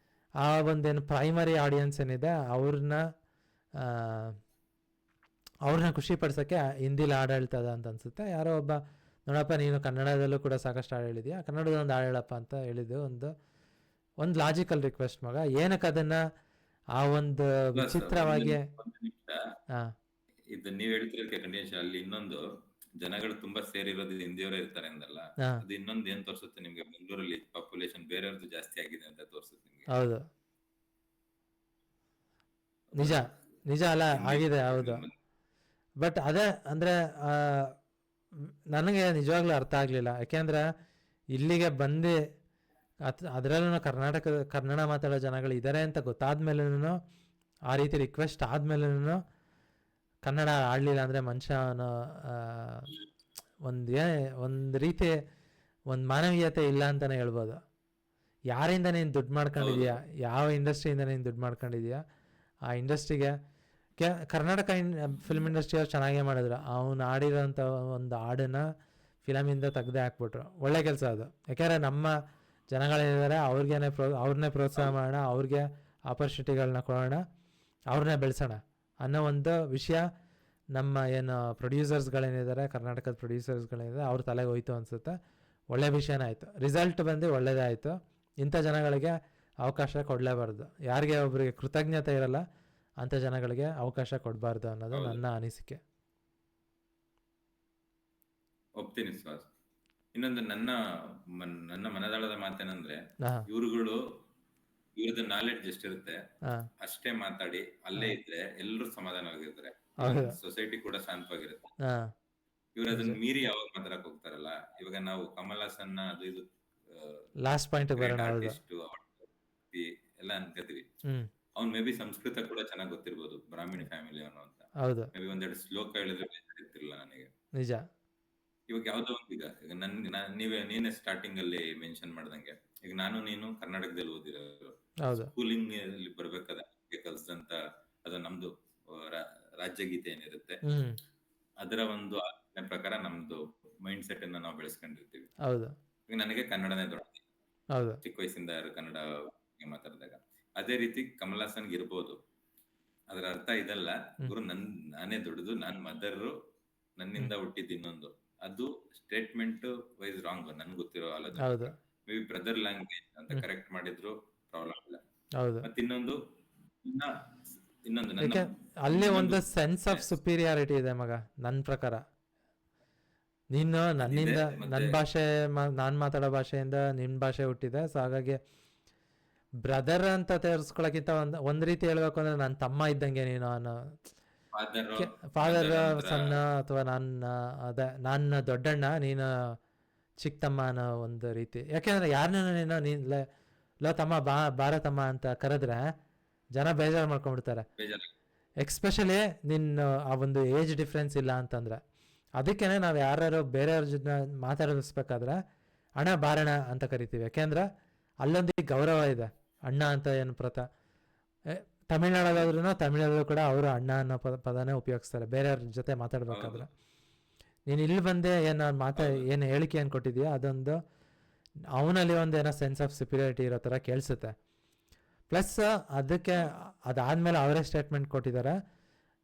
ಆ ಒಂದೇನು ಪ್ರೈಮರಿ ಆಡಿಯನ್ಸ್ ಏನಿದೆ ಅವ್ರನ್ನ ಖುಷಿ ಪಡ್ಸೋಕ್ಕೆ ಹಿಂದಿಲಿ ಹಾಡು ಹೇಳ್ತದ ಅಂತ ಅನಿಸುತ್ತೆ. ಯಾರೋ ಒಬ್ಬ ನೋಡಪ್ಪ ನೀನು ಕನ್ನಡದಲ್ಲೂ ಕೂಡ ಸಾಕಷ್ಟು ಹಾಡು ಹೇಳಿದ್ಯಾ, ಕನ್ನಡದ ಒಂದು ಹಾಡು ಹೇಳಪ್ಪ ಅಂತ ಹೇಳಿದ್ದು ಒಂದು ಲಾಜಿಕಲ್ ರಿಕ್ವೆಸ್ಟ್ ಮಗ. ಏನಕ್ಕೆ ಅದನ್ನು ಆ ಒಂದು ವಿಚಿತ್ರವಾಗಿ ಇದು ನೀವು ಹೇಳ್ತಿರೋದಕ್ಕೆ ಕಂಡೀಷನ್ ಅಲ್ಲಿ ಇನ್ನೊಂದು ಜನಗಳು ತುಂಬಾ ಸೇರಿರೋದು ಹಿಂದಿಯವರೇ ಇರ್ತಾರೆ ಅಂದಲ್ಲ, ಅದು ಇನ್ನೊಂದು ಏನ್ ತೋರಿಸುತ್ತೆ ನಿಮ್ಗೆ, ಬೆಂಗಳೂರಲ್ಲಿ ಪಾಪ್ಯುಲೇಷನ್ ಬೇರೆಯವ್ರದ್ದು ಜಾಸ್ತಿ ಆಗಿದೆ ಅಂತ ತೋರಿಸುತ್ತೆ ನಿಮ್ಗೆ. ಹೌದು ನಿಜ ಅಲ್ಲ ಆಗಿದೆ, ಹೌದು. ಬಟ್ ಅದೇ ಅಂದರೆ ನನಗೆ ನಿಜವಾಗ್ಲೂ ಅರ್ಥ ಆಗಲಿಲ್ಲ. ಯಾಕೆಂದರೆ ಇಲ್ಲಿಗೆ ಬಂದು ಅದರಲ್ಲೂ ಕನ್ನಡ ಮಾತಾಡೋ ಜನಗಳು ಇದ್ದಾರೆ ಅಂತ ಗೊತ್ತಾದ್ಮೇಲೂ ಆ ರೀತಿ ರಿಕ್ವೆಸ್ಟ್ ಆದ್ಮೇಲೂ ಕನ್ನಡ ಆಡಲಿಲ್ಲ ಅಂದರೆ ಮನುಷ್ಯನ ಒಂದು ರೀತಿ ಒಂದು ಮಾನವೀಯತೆ ಇಲ್ಲ ಅಂತಲೇ ಹೇಳ್ಬೋದು. ಯಾರಿಂದ ನೀನು ದುಡ್ಡು ಮಾಡ್ಕೊಂಡಿದೀಯಾ, ಯಾವ ಇಂಡಸ್ಟ್ರಿಯಿಂದ ನೀನು ದುಡ್ಡು ಮಾಡ್ಕೊಂಡಿದೀಯಾ, ಆ ಇಂಡಸ್ಟ್ರಿಗೆ ಕರ್ನಾಟಕ ಫಿಲ್ಮ್ ಇಂಡಸ್ಟ್ರಿಯವ್ರು ಚೆನ್ನಾಗೇ ಮಾಡಿದ್ರು. ಅವನು ಆಡಿರೋಂಥ ಒಂದು ಹಾಡನ್ನು ಫಿಲಮಿಂದ ತೆಗ್ದೇ ಹಾಕ್ಬಿಟ್ರು. ಒಳ್ಳೆ ಕೆಲಸ ಅದು. ಯಾಕೆಂದರೆ ನಮ್ಮ ಜನಗಳೇನಿದ್ದಾರೆ ಅವ್ರನ್ನೇ ಪ್ರೋತ್ಸಾಹ ಮಾಡೋಣ, ಅವ್ರಿಗೆ ಆಪರ್ಚುನಿಟಿಗಳನ್ನ ಕೊಡೋಣ, ಅವ್ರನ್ನೇ ಬೆಳೆಸೋಣ ಅನ್ನೋ ಒಂದು ವಿಷಯ ನಮ್ಮ ಏನು ಪ್ರೊಡ್ಯೂಸರ್ಸ್ಗಳೇನಿದ್ದಾರೆ, ಕರ್ನಾಟಕದ ಪ್ರೊಡ್ಯೂಸರ್ಸ್ಗಳೇನಿದೆ ಅವ್ರ ತಲೆಗೆ ಹೋಯ್ತು ಅನಿಸುತ್ತೆ. ಒಳ್ಳೆ ವಿಷಯನೇ ಆಯಿತು, ರಿಸಲ್ಟ್ ಬಂದು ಒಳ್ಳೆಯದೇ ಆಯಿತು. ಇಂಥ ಜನಗಳಿಗೆ ಅವಕಾಶ ಕೊಡಲೇಬಾರ್ದು. ಯಾರಿಗೆ ಒಬ್ಬರಿಗೆ ಕೃತಜ್ಞತೆ ಇರಲ್ಲ ಅಂಥ ಜನಗಳಿಗೆ ಅವಕಾಶ ಕೊಡಬಾರ್ದು ಅನ್ನೋದು ನನ್ನ ಅನಿಸಿಕೆ. ಒಪ್ತೀನಿ ಸುಹಾಸ್. ಇನ್ನೊಂದು ನನ್ನ ಮನದಾಳದ ಮಾತೇನಂದ್ರೆ, ಇವ್ರದ್ದು ನಾಲೆಡ್ಜ್ ಎಷ್ಟಿರುತ್ತೆ ಅಷ್ಟೇ ಮಾತಾಡಿ ಅಲ್ಲೇ ಇದ್ರೆ ಎಲ್ಲರೂ ಸಮಾಧಾನವಾಗಿರ್ತಾರೆ, ಸೊಸೈಟಿ ಕೂಡ ಶಾಂತವಾಗಿರುತ್ತೆ. ಇವ್ರು ಅದನ್ನ ಮೀರಿ ಯಾವಾಗ ಮಾತಾಡಕ್ ಹೋಗ್ತಾರಲ್ಲ, ಇವಾಗ ನಾವು ಕಮಲ್ ಹಾಸನ್ ಅದು ಇದು ಲಾಸ್ಟ್ ಪಾಯಿಂಟ್ ಎಲ್ಲ ಅನ್ಕೋತೀವಿ. ಅವ್ನ್ ಮೇ ಬಿ ಸಂಸ್ಕೃತ ಕೂಡ ಚೆನ್ನಾಗಿ ಗೊತ್ತಿರ್ಬೋದು, ಬ್ರಾಹ್ಮಣ ಫ್ಯಾಮಿಲಿ ಅವನು ಅಂತ. ಮೇ ಬಿ ಒಂದೆರಡು ಶ್ಲೋಕ ಹೇಳಿದ್ರೆ ಗೊತ್ತಿರಲಿಲ್ಲ ನನಗೆ. ನಿಜ. ಇವಾಗ ಯಾವ್ದೋ ಒಂದು ಈಗ ನೀನೇ ಸ್ಟಾರ್ಟಿಂಗ್ ಅಲ್ಲಿ ಮೆನ್ಷನ್ ಮಾಡ್ದಂಗೆ, ಈಗ ನಾನು ನೀನು ಕರ್ನಾಟಕದಲ್ಲಿ ಓದಿರೋದು, ಸ್ಕೂಲಿಂಗ್ ಅಲ್ಲಿ ಬರ್ಬೇಕಾದ್ರೆ ಕಲ್ಸಿದಂತ ಅದು ನಮ್ದು ರಾಜ್ಯಗೀತೆ ಏನಿರುತ್ತೆ ಅದರ ಒಂದು ಪ್ರಕಾರ ನಮ್ದು ಮೈಂಡ್ ಸೆಟ್ ಅನ್ನ ನಾವು ಬೆಳೆಸ್ಕೊಂಡಿರ್ತೀವಿ. ಈಗ ನನಗೆ ಕನ್ನಡನೇ ದೊಡ್ಡದು, ಚಿಕ್ಕ ವಯಸ್ಸಿಂದ ಕನ್ನಡ ಮಾತಾಡಿದಾಗ. ಅದೇ ರೀತಿ ಕಮಲ್ ಹಾಸನ್ಗೆ ಇರ್ಬೋದು, ಅದರ ಅರ್ಥ ಇದಲ್ಲ ಗುರು. ನಾನೇ ದೊಡ್ಡದು, ನಾನ್ ಮದರ್, ನನ್ನಿಂದ ಹುಟ್ಟಿದ್ ಇನ್ನೊಂದು, ಅದು ಸ್ಟೇಟ್ಮೆಂಟ್ ವೈಸ್ ರಾಂಗ್ ನನ್ಗೆ ಗೊತ್ತಿರೋ ಆಲೋಚನೆ. ಹೌದು ಮೇ ಬಿ ಬ್ರದರ್ ಲ್ಯಾಂಗ್ವೇಜ್ ಅಂತ ಕರೆಕ್ಟ್ ಮಾಡಿದ್ರು ಪ್ರಾಬ್ಲಮ್ ಇಲ್ಲ. ಹೌದು. ಮತ್ತೆ ಇನ್ನೊಂದು ನನ್ನ ಯಾಕೆ ಅಲ್ಲಿ ಒಂದು ಸೆನ್ಸ್ ಆಫ್ ಸುಪೀರಿಯಾರಿಟಿ ಇದೆ ಮಗ, ನನ್ನ ಪ್ರಕಾರ. ನೀನು ನನ್ನಿಂದ ನನ್ನ ಭಾಷೆ ನಾನು ಮಾತಾಡೋ ಭಾಷೆಯಿಂದ ನಿನ್ನ ಭಾಷೆ ಹುಟ್ಟಿದೆ. ಸೊ ಹಾಗಾಗಿ ಬ್ರದರ್ ಅಂತ ತೋರಿಸ್ಕೊಳಕ್ಕಿಂತ ಒಂದು ರೀತಿ ಹೇಳ್ಬೇಕು ಅಂದ್ರೆ ನನ್ನ ತಮ್ಮ ಇದ್ದಂಗೆ ನೀನು, ಫಾದರ್ ಸಣ್ಣ, ಅಥವಾ ನಾನು ದೊಡ್ಡಣ್ಣ, ನೀನು ಚಿಕ್ಕ ತಮ್ಮ ಅನ್ನೋ ಒಂದು ರೀತಿ. ಯಾಕೆಂದ್ರೆ ಯಾರನ್ನ ಲೋ ತಮ್ಮ ಬಾರ ತಮ್ಮ ಅಂತ ಕರೆದ್ರೆ ಜನ ಬೇಜಾರು ಮಾಡ್ಕೊಂಡ್ಬಿಡ್ತಾರೆ, ಎಕ್ಸ್ಪೆಷಲಿ ನಿನ್ನ ಆ ಒಂದು ಏಜ್ ಡಿಫ್ರೆನ್ಸ್ ಇಲ್ಲ ಅಂತಂದ್ರೆ. ಅದಕ್ಕೇನೆ ನಾವು ಯಾರು ಬೇರೆಯವ್ರ ಜೊತೆ ಮಾತಾಡಿಸ್ಬೇಕಾದ್ರೆ ಅಣ್ಣ ಬಾರಣ ಅಂತ ಕರಿತೀವಿ. ಯಾಕೆಂದ್ರೆ ಅಲ್ಲೊಂದು ಗೌರವ ಇದೆ. ಅಣ್ಣ ಅಂತ ಏನು ತಮಿಳ್ನಾಡಾದ್ರೂ ತಮಿಳಲ್ಲೂ ಕೂಡ ಅವರು ಅಣ್ಣ ಅನ್ನೋ ಪದನೇ ಉಪಯೋಗಿಸ್ತಾರೆ ಬೇರೆಯವ್ರ ಜೊತೆ ಮಾತಾಡ್ಬೇಕಾದ್ರೆ. ನೀನು ಇಲ್ಲಿ ಬಂದೆ ಏನು ಹೇಳಿಕೆ ಏನು ಕೊಟ್ಟಿದೀಯ, ಅದೊಂದು ಅವನಲ್ಲಿ ಒಂದು ಏನೋ ಸೆನ್ಸ್ ಆಫ್ ಸುಪೀರಿಯಾರಿಟಿ ಇರೋ ಥರ ಕೇಳಿಸುತ್ತೆ. ಪ್ಲಸ್ ಅದಕ್ಕೆ ಅದಾದಮೇಲೆ ಅವರೇ ಸ್ಟೇಟ್ಮೆಂಟ್ ಕೊಟ್ಟಿದ್ದಾರೆ,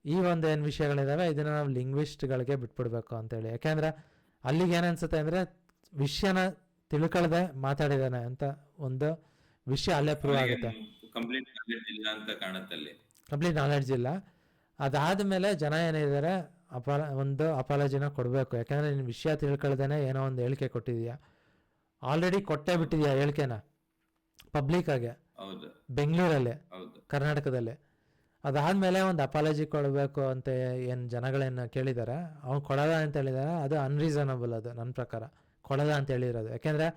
ಈ ಒಂದು ಏನು ವಿಷಯಗಳಿದ್ದಾವೆ ಇದನ್ನು ನಾವು ಲಿಂಗ್ವಿಸ್ಟ್ಗಳಿಗೆ ಬಿಟ್ಬಿಡ್ಬೇಕು ಅಂತೇಳಿ. ಯಾಕೆಂದರೆ ಅಲ್ಲಿಗೆ ಏನನ್ಸುತ್ತೆ ಅಂದರೆ ವಿಷಯನ ತಿಳ್ಕೊಳ್ಳದೆ ಮಾತಾಡಿದ್ದಾನೆ ಅಂತ ಒಂದು ವಿಷಯ ಅಲ್ಲೇ ಪ್ರೂವ್ ಆಗುತ್ತೆ. ಕಂಪ್ಲೀಟ್ ನಾಲೆಡ್ಜ್ ಇಲ್ಲ. ಅದಾದಮೇಲೆ ಜನ ಏನಿದ್ದಾರೆ ಒಂದು ಅಪಾಲಜಿನ ಕೊಡಬೇಕು. ಯಾಕೆಂದರೆ ನೀನು ವಿಷಯ ತಿಳ್ಕೊಳ್ದೇನೆ ಏನೋ ಒಂದು ಹೇಳಿಕೆ ಕೊಟ್ಟಿದೀಯಾ, ಆಲ್ರೆಡಿ ಕೊಟ್ಟೇ ಬಿಟ್ಟಿದೀಯಾ ಹೇಳಿಕೆನ ಪಬ್ಲಿಕ್ಕಾಗೆ ಬೆಂಗಳೂರಲ್ಲಿ, ಕರ್ನಾಟಕದಲ್ಲಿ. ಅದಾದಮೇಲೆ ಒಂದು ಅಪಾಲಜಿ ಕೊಡಬೇಕು ಅಂತ ಏನು ಜನಗಳೇನು ಕೇಳಿದ್ದಾರೆ, ಅವ್ನು ಕೊಡೋದ ಅಂತ ಹೇಳಿದ್ದಾರೆ. ಅದು ಅನ್ರೀಸನಬಲ್, ಅದು ನನ್ನ ಪ್ರಕಾರ ಕೊಡೋದ ಅಂತ ಹೇಳಿರೋದು. ಯಾಕೆಂದರೆ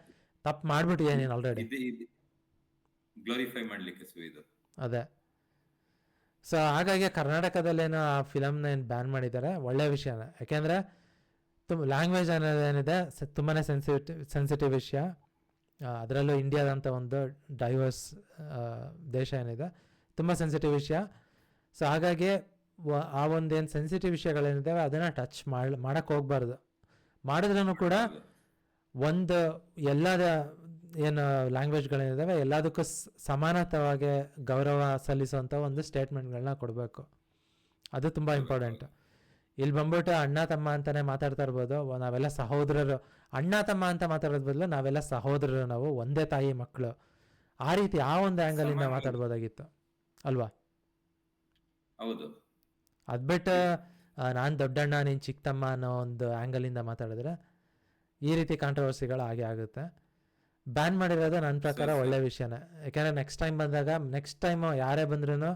ತಪ್ಪು ಮಾಡಿಬಿಟ್ಟಿದೆ ನೀನು ಆಲ್ರೆಡಿ, ಗ್ಲೋರಿಫೈ ಮಾಡಲಿಕ್ಕೆ. ಅದೇ. ಸೊ ಹಾಗಾಗಿ ಕರ್ನಾಟಕದಲ್ಲೇನು ಆ ಫಿಲಮ್ನ ಏನು ಬ್ಯಾನ್ ಮಾಡಿದ್ದಾರೆ, ಒಳ್ಳೆಯ ವಿಷಯನೇ. ಯಾಕೆಂದರೆ ಲ್ಯಾಂಗ್ವೇಜ್ ಅನ್ನೋದೇನಿದೆ ತುಂಬಾ ಸೆನ್ಸಿಟಿವ್ ವಿಷಯ. ಅದರಲ್ಲೂ ಇಂಡಿಯಾದಂಥ ಒಂದು ಡೈವರ್ಸ್ ದೇಶ ಏನಿದೆ, ತುಂಬ ಸೆನ್ಸಿಟಿವ್ ವಿಷಯ. ಸೊ ಹಾಗಾಗಿ ಆ ಒಂದೇನು ಸೆನ್ಸಿಟಿವ್ ವಿಷಯಗಳೇನಿದ್ದಾವೆ ಅದನ್ನು ಟಚ್ ಮಾಡೋಕ್ಕೆ ಹೋಗ್ಬಾರ್ದು. ಮಾಡಿದ್ರೂ ಕೂಡ ಒಂದು ಎಲ್ಲದ ಏನು ಲ್ಯಾಂಗ್ವೇಜ್ಗಳೇನಿದ್ದಾವೆ ಎಲ್ಲದಕ್ಕೂ ಸಮಾನತವಾಗಿ ಗೌರವ ಸಲ್ಲಿಸುವಂಥ ಒಂದು ಸ್ಟೇಟ್ಮೆಂಟ್ಗಳನ್ನ ಕೊಡಬೇಕು. ಅದು ತುಂಬ ಇಂಪಾರ್ಟೆಂಟು. ಇಲ್ಲಿ ಬಂದ್ಬಿಟ್ಟು ಅಣ್ಣ ತಮ್ಮ ಅಂತಲೇ ಮಾತಾಡ್ತಾ ಇರ್ಬೋದು, ನಾವೆಲ್ಲ ಸಹೋದರರು. ಅಣ್ಣ ತಮ್ಮ ಅಂತ ಮಾತಾಡೋದ್ ಬದಲು ನಾವೆಲ್ಲ ಸಹೋದರರು, ನಾವು ಒಂದೇ ತಾಯಿ ಮಕ್ಕಳು, ಆ ರೀತಿ ಆ ಒಂದು ಆ್ಯಂಗಲಿಂದ ಮಾತಾಡ್ಬೋದಾಗಿತ್ತು ಅಲ್ವಾ? ಹೌದು. ಅದ್ಬಿಟ್ಟು ನಾನು ದೊಡ್ಡಣ್ಣ ನೀನು ಚಿಕ್ಕ ತಮ್ಮ ಅನ್ನೋ ಒಂದು ಆ್ಯಂಗಲಿಂದ ಮಾತಾಡಿದ್ರೆ ಈ ರೀತಿ ಕಾಂಟ್ರವರ್ಸಿಗಳು ಹಾಗೆ ಆಗುತ್ತೆ. ಬ್ಯಾನ್ ಮಾಡಿರೋದು ನನ್ನ ಪ್ರಕಾರ ಒಳ್ಳೆ ವಿಷಯನೇ. ಯಾಕೆಂದರೆ ನೆಕ್ಸ್ಟ್ ಟೈಮು ಯಾರೇ ಬಂದ್ರೂ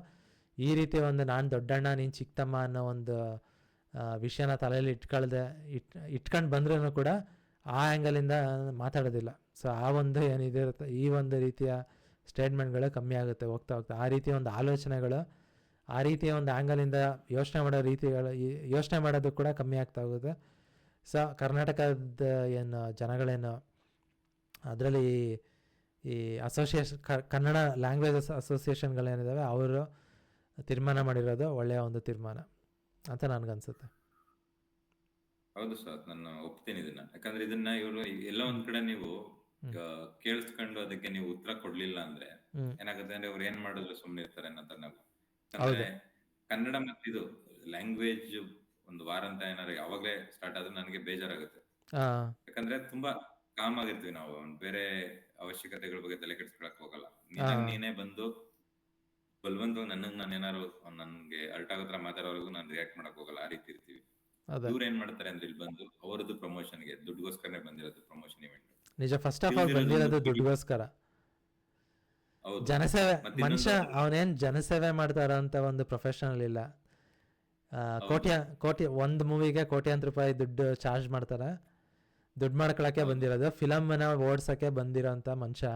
ಈ ರೀತಿ ಒಂದು ನಾನು ದೊಡ್ಡಣ್ಣ ನೀನು ಚಿಕ್ಕ ತಮ್ಮ ಅನ್ನೋ ಒಂದು ವಿಷಯನ ತಲೆಯಲ್ಲಿ ಇಟ್ಕೊಂಡು ಬಂದ್ರೂ ಕೂಡ ಆ ಆ್ಯಂಗಲಿಂದ ಮಾತಾಡೋದಿಲ್ಲ. ಸೊ ಆ ಒಂದು ಏನಿದಿರುತ್ತೆ ಈ ಒಂದು ರೀತಿಯ ಸ್ಟೇಟ್ಮೆಂಟ್ಗಳು ಕಮ್ಮಿ ಆಗುತ್ತೆ ಹೋಗ್ತಾ ಹೋಗ್ತಾ. ಆ ರೀತಿಯ ಒಂದು ಆಲೋಚನೆಗಳು, ಆ ರೀತಿಯ ಒಂದು ಆ್ಯಂಗಲಿಂದ ಯೋಚನೆ ಮಾಡೋದು ಕೂಡ ಕಮ್ಮಿ ಆಗ್ತಾ ಹೋಗುತ್ತೆ. ಸೊ ಕರ್ನಾಟಕದ ಏನು ಜನಗಳೇನು ಅದರಲ್ಲಿ ಈ ಕನ್ನಡ ಲ್ಯಾಂಗ್ವೇಜಸ್ ಅಸೋಸಿಯೇಷನ್ಗಳೇನಿದ್ದಾವೆ ಅವರು ತೀರ್ಮಾನ ಮಾಡಿರೋದು ಒಳ್ಳೆಯ ಒಂದು ತೀರ್ಮಾನ ಅಂತ ನನಗನ್ಸುತ್ತೆ. ಹೌದು ಸರ್, ನಾನು ಒಪ್ತೀನಿ ಇದನ್ನ. ಯಾಕಂದ್ರೆ ಇದನ್ನ ಇವರು ಎಲ್ಲ ಒಂದ್ ಕಡೆ ನೀವು ಕೇಳಿಸ್ಕೊಂಡು ಅದಕ್ಕೆ ನೀವು ಉತ್ತರ ಕೊಡ್ಲಿಲ್ಲ ಅಂದ್ರೆ ಏನಾಗುತ್ತೆ ಅಂದ್ರೆ ಅವ್ರು ಏನ್ ಮಾಡಿದ್ರು ಸುಮ್ನೆ ಇರ್ತಾರೆ ಅನ್ನೋ ನಾವು. ಅಂದ್ರೆ ಕನ್ನಡ ಮತ್ತಿದು ಲ್ಯಾಂಗ್ವೇಜ್ ಒಂದು ವಾರ ಅಂತ ಏನಾರು ಯಾವಾಗ್ಲೇ ಸ್ಟಾರ್ಟ್ ಆದ್ರೆ ನನಗೆ ಬೇಜಾರಾಗುತ್ತೆ. ಯಾಕಂದ್ರೆ ತುಂಬಾ ಕಾಮ್ ಆಗಿರ್ತೀವಿ ನಾವು, ಬೇರೆ ಅವಶ್ಯಕತೆಗಳ ಬಗ್ಗೆ ತಲೆ ಕೆಡಿಸ್ಕೊಳಕ್ ಹೋಗಲ್ಲ. ನೀನೇ ಬಂದು ಬಲ್ವಂತವಾಗಿ ನಾನೇನಾರು ನನ್ಗೆ ಅರ್ಟ್ ಆಗೋತ್ರ ಮಾತಾಡೋವರೆಗೂ ನಾನು ರಿಯಾಕ್ಟ್ ಮಾಡಕ್ ಹೋಗಲ್ಲ, ಆ ರೀತಿ ಇರ್ತೀವಿ. ಇವ್ರು ಏನ್ ಮಾಡ್ತಾರೆ ಅಂದ್ರೆ ಇಲ್ಲಿ ಬಂದು ಅವರದ್ದು ಪ್ರಮೋಷನ್ಗೆ ದುಡ್ಡುಗೋಸ್ಕರನೇ ಬಂದಿರೋದು ಪ್ರಮೋಷನ್ ಇವೆಂಟ್. ನಿಜ, ಫಸ್ಟ್ ಆಫ್ ಆಲ್ ಬಂದಿರೋದು ದುಡ್ಡುಗೋಸ್ಕರ. ಜನಸೇವೆ ಮನುಷ್ಯ ಅವನೇನ್ ಜನಸೇವೆ ಮಾಡ್ತಾರ ಅಂತ ಒಂದು ಪ್ರೊಫೆಷನಲ್ ಇಲ್ಲ. ಕೋಟಿ ಒಂದು ಮೂವಿಗೆ ಕೋಟ್ಯಾಂತರ ರೂಪಾಯಿ ದುಡ್ಡು ಚಾರ್ಜ್ ಮಾಡ್ತಾರೆ, ದುಡ್ಡು ಮಾಡ್ಕೊಳಕ್ಕೆ ಬಂದಿರೋದು, ಫಿಲಮ್ನ ಓಡ್ಸಕ್ಕೆ ಬಂದಿರೋಂಥ ಮನುಷ್ಯ.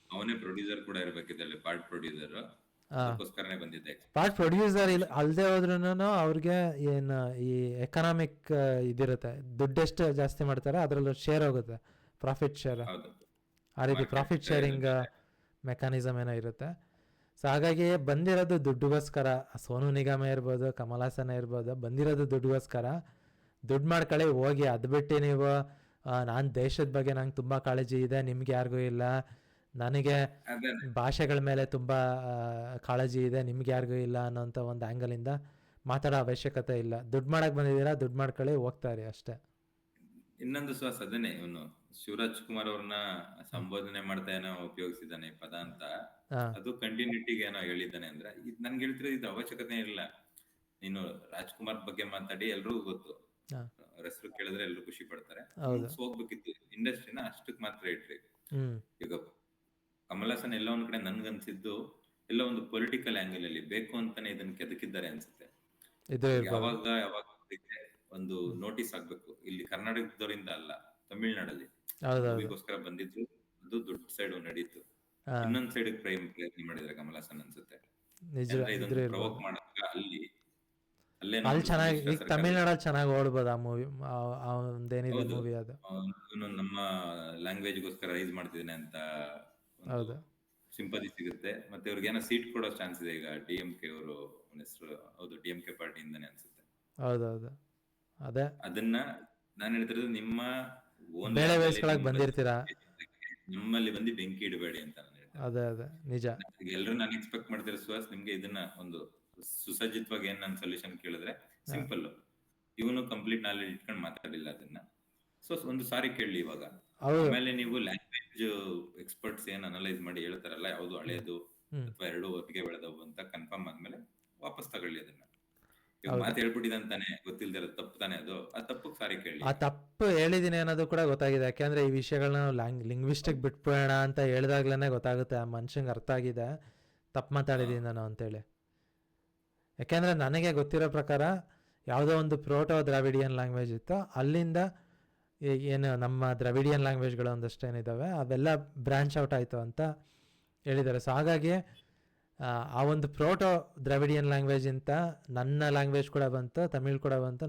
ಅವನೇ ಪ್ರೊಡ್ಯೂಸರ್ ಕೂಡ ಇರ್ಬೇಕಿದ್ದಲ್ಲಿ, ಪಾರ್ಟ್ ಪ್ರೊಡ್ಯೂಸರ್ ಬಂದಿದ್ದೆ. ಪಾರ್ಟ್ ಪ್ರೊಡ್ಯೂಸರ್ ಅಲ್ಲದೆ ಹೋದ್ರೂ ಅವ್ರಿಗೆ ಏನು ಈ ಎಕನಾಮಿಕ್ ಇದಿರುತ್ತೆ, ದುಡ್ಡೆಷ್ಟು ಜಾಸ್ತಿ ಮಾಡ್ತಾರೆ ಅದರಲ್ಲೂ ಶೇರ್ ಹೋಗುತ್ತೆ, ಪ್ರಾಫಿಟ್ ಶೇರ್. ಆ ರೀತಿ ಪ್ರಾಫಿಟ್ ಶೇರಿಂಗ್ ಮೆಕ್ಯಾನಿಸಮ್ ಏನೋ ಇರುತ್ತೆ. ಸೊ ಹಾಗಾಗಿ ಬಂದಿರೋದು ದುಡ್ಡುಗೋಸ್ಕರ. ಸೋನು ನಿಗಮ ಇರ್ಬೋದು, ಕಮಲ್ ಹಾಸನ್ ಇರ್ಬೋದು, ಬಂದಿರೋದು ದುಡ್ಡುಗೋಸ್ಕರ. ದುಡ್ಡು ಮಾಡ್ಕೊಳ್ಳಿ ಹೋಗಿ. ಅದು ಬಿಟ್ಟು ನೀವು ನಾನು ದೇಶದ ಬಗ್ಗೆ ನಂಗೆ ತುಂಬ ಕಾಳಜಿ ಇದೆ, ನಿಮ್ಗೆ ಯಾರಿಗೂ ಇಲ್ಲ, ನನಗೆ ಅದೇ ಭಾಷೆಗಳ ಮೇಲೆ ತುಂಬ ಕಾಳಜಿ ಇದೆ, ನಿಮ್ಗೆ ಯಾರಿಗೂ ಇಲ್ಲ ಅನ್ನೋಂಥ ಒಂದು ಆ್ಯಂಗಲಿಂದ ಮಾತಾಡೋ ಅವಶ್ಯಕತೆ ಇಲ್ಲ. ದುಡ್ಡು ಮಾಡಕ್ಕೆ ಬಂದಿದ್ದೀರಾ, ದುಡ್ಡು ಮಾಡ್ಕೊಳ್ಳಿ, ಹೋಗ್ತಾರೆ ಅಷ್ಟೇ. ಇನ್ನೊಂದು ಶ್ವಾಸ ಅದನ್ನೇ ಇವನು ಶಿವರಾಜ್ ಕುಮಾರ್ ಅವ್ರನ್ನ ಸಂಬೋಧನೆ ಮಾಡ್ತಾ ಏನೋ ಉಪಯೋಗಿಸಿದ್ದಾನೆ ಈ ಪದ ಅಂತ. ಹಾಂ ಅದು ಕಂಟಿನ್ಯೂಟಿಗೆ ಏನೋ ಹೇಳಿದ್ದಾನೆ ಅಂದ್ರೆ ನನ್ಗೆ ಹೇಳ್ತಿರೋದು ಇದು ಅವಶ್ಯಕತೆ ಇಲ್ಲ. ನೀನು ರಾಜ್ಕುಮಾರ್ ಬಗ್ಗೆ ಮಾತಾಡಿ ಎಲ್ರಿಗೂ ಗೊತ್ತು, ಹಾಂ ಅವ್ರ ಹೆಸರು ಕೇಳಿದ್ರೆ ಎಲ್ರು ಖುಷಿ ಪಡ್ತಾರೆ. ಹೌದು. ಹೋಗ್ಬೇಕಿತ್ತು ಇಂಡಸ್ಟ್ರಿನ ಅಷ್ಟಕ್ಕೆ ಮಾತ್ರ ಇಟ್ರಿ. ಹ್ಞೂ ಈಗ ಕಮಲ್ ಹಾಸನ್ ಎಲ್ಲ ಒಂದ್ ಕಡೆ ನನ್ಗನ್ಸಿದ್ದು ಎಲ್ಲ ಒಂದು ಪೊಲಿಟಿಕಲ್ ಆಂಗಲ್ ಅಲ್ಲಿ ಬೇಕು ಅಂತಾನೆ ಇದನ್ನ ಕೆದಕಿದ್ದಾರೆ ಅನ್ಸುತ್ತೆ. ಇದು ಇರ್ಬೋದು. ಯಾವಾಗ ಒಂದು ನೋಟಿಸ್ ಆಗ್ಬೇಕು, ಇಲ್ಲಿ ಕರ್ನಾಟಕದವರಿಂದ ಅಲ್ಲ, ತಮಿಳ್ನಾಡಲ್ಲಿ ಹೌದೌದು. ಮೂವಿಗೋಸ್ಕರ ಬಂದಿದ್ರು, ಅದು ದೊಡ್ಡ ಸೈಡ್ ನಡೀತು. ಹಾಂ ಇನ್ನೊಂದ್ ಸೈಡ್ ಪ್ರಯತ್ನ ಮಾಡಿದ್ರೆ ಕಮಲ್ ಹಾಸನ್ ಅನ್ಸುತ್ತೆ. ನಿಜ ಯಾಕಂದ್ರೆ ಇದ್ರೆ ಇದೊಂದು ಇರ್ಬೋದು. ಪ್ರವೋಕ್ ಮಾಡಾಗ ಅಲ್ಲೇ ಅಲ್ಲಿ ಚೆನ್ನಾಗಿ ಈಗ ತಮಿಳ್ನಾಡಲ್ಲಿ ಚೆನ್ನಾಗಿ ಓಡ್ಬೋದು ಆ ಮೂವಿ, ಒಂದೇನಿದೆ ಹೌದು. ಮೂವಿ ಅದು. ಇವನು ನಮ್ಮ ಲ್ಯಾಂಗ್ವೇಜ್ಗೋಸ್ಕರ ರೈಸ್ ಮಾಡ್ತಿದ್ದಾನೆ ಅಂತ ಹೌದು ಸಿಂಪತಿ ಸಿಗುತ್ತೆ. ಮತ್ತೆ ಇವ್ರಿಗೆ ಏನೋ ಸೀಟ್ ಕೊಡೋ ಚಾನ್ಸ್ ಇದೆ. ಈಗ DMK ಅವರು ಹೆಸರು, ಹೌದು DMK ಪಾರ್ಟಿಯಿಂದಾನೆ ಅನ್ಸುತ್ತೆ. ಹೌದೌದು. ಅದೇ ಅದನ್ನ ನಾನು ಹೇಳ್ತಿರೋದು, ನಿಮ್ಮ own ಬೇಳೆ language ಬೇಯಿಸ್ಕೊಳಕ್ ನಿಮ್ಮ ಬಂದಿರ್ತೀರಾ, ನಮ್ಮಲ್ಲಿ ಬಂದು ಬೆಂಕಿ ಇಡಬೇಡಿ ಅಂತ ನಾನು ಹೇಳ್ತೀನಿ. ಅದೇ ಅದೇ ನಿಜ. ಎಲ್ಲರೂ ನಾನು ಎಕ್ಸ್ಪೆಕ್ಟ್ ಮಾಡ್ತಿರೋ ಸುಹಾಸ್, ನಿಮ್ಗೆ ಇದನ್ನ ಒಂದು ಸುಸಜ್ಜಿತವಾಗಿ ಏನ್ ನನ್ನ ಸೊಲ್ಯೂಷನ್ ಕೇಳಿದ್ರೆ ಸಿಂಪಲ್, ಇವನು ಕಂಪ್ಲೀಟ್ ನಾಲೆಜ್ ಇಟ್ಕೊಂಡು ಮಾತಾಡಿಲ್ಲ ಅದನ್ನ. ಸೊ ಒಂದು ಸಾರಿ ಕೇಳಿ ಇವಾಗ. ಹೌದು. ಆಮೇಲೆ ನೀವು ಲ್ಯಾಂಗ್ವೇಜ್ ಎಕ್ಸ್ಪರ್ಟ್ಸ್ ಏನ್ ಅನಲೈಸ್ ಮಾಡಿ ಹೇಳ್ತಾರಲ್ಲ, ಯಾವ್ದು ಹಳೇದು ಅಥವಾ ಎರಡು ಒಟ್ಟಿಗೆ ಬೆಳೆದವು ಅಂತ ಕನ್ಫರ್ಮ್ ಆದ್ಮೇಲೆ ವಾಪಸ್ ತಗೊಳ್ಳಿ ಅದನ್ನ. ಇವಾಗ ಮಾತು ಹೇಳ್ಬಿಟ್ಟಿದಂತಾನೆ ಗೊತ್ತಿಲ್ದಿರೋ ತಪ್ಪು ತಾನೆ ಅದು, ಆ ತಪ್ಪು ಸಾರಿ ಕೇಳಿ. ಆ ತಪ್ಪು ಹೇಳಿದೀನಿ ಅನ್ನೋದು ಕೂಡ ಗೊತ್ತಾಗಿದೆ. ಯಾಕೆಂದ್ರೆ ಈ ವಿಷಯಗಳನ್ನ ಲಿಂಗ್ವಿಸ್ಟಿಕ್ ಬಿಟ್ಬಿಡೋಣ ಅಂತ ಹೇಳಿದಾಗ್ಲೇ ಗೊತ್ತಾಗುತ್ತೆ ಆ ಮನುಷ್ಯಂಗೆ ಅರ್ಥ ಆಗಿದೆ ತಪ್ಪು ಮಾತಾಡಿದ್ದೀನಿ ನಾನು ಅಂತೇಳಿ. ಯಾಕೆಂದರೆ ನನಗೆ ಗೊತ್ತಿರೋ ಪ್ರಕಾರ ಯಾವುದೋ ಒಂದು ಪ್ರೋಟೋ ದ್ರಾವಿಡಿಯನ್ ಲ್ಯಾಂಗ್ವೇಜ್ ಇತ್ತು, ಅಲ್ಲಿಂದ ಏನು ನಮ್ಮ ದ್ರಾವಿಡಿಯನ್ ಲ್ಯಾಂಗ್ವೇಜ್ಗಳು ಒಂದಷ್ಟೇನಿದ್ದಾವೆ ಅವೆಲ್ಲ ಬ್ರಾಂಚ್ ಔಟ್ ಆಯಿತು ಅಂತ ಹೇಳಿದ್ದಾರೆ. ಸೊ ಹಾಗಾಗಿ ಆ ಒಂದು ಪ್ರೋಟೋ ದ್ರಾವಿಡಿಯನ್ ಲ್ಯಾಂಗ್ವೇಜಿಂದ ನನ್ನ ಲ್ಯಾಂಗ್ವೇಜ್ ಕೂಡ ಬಂತು, ತಮಿಳ್ ಕೂಡ ಬಂತು,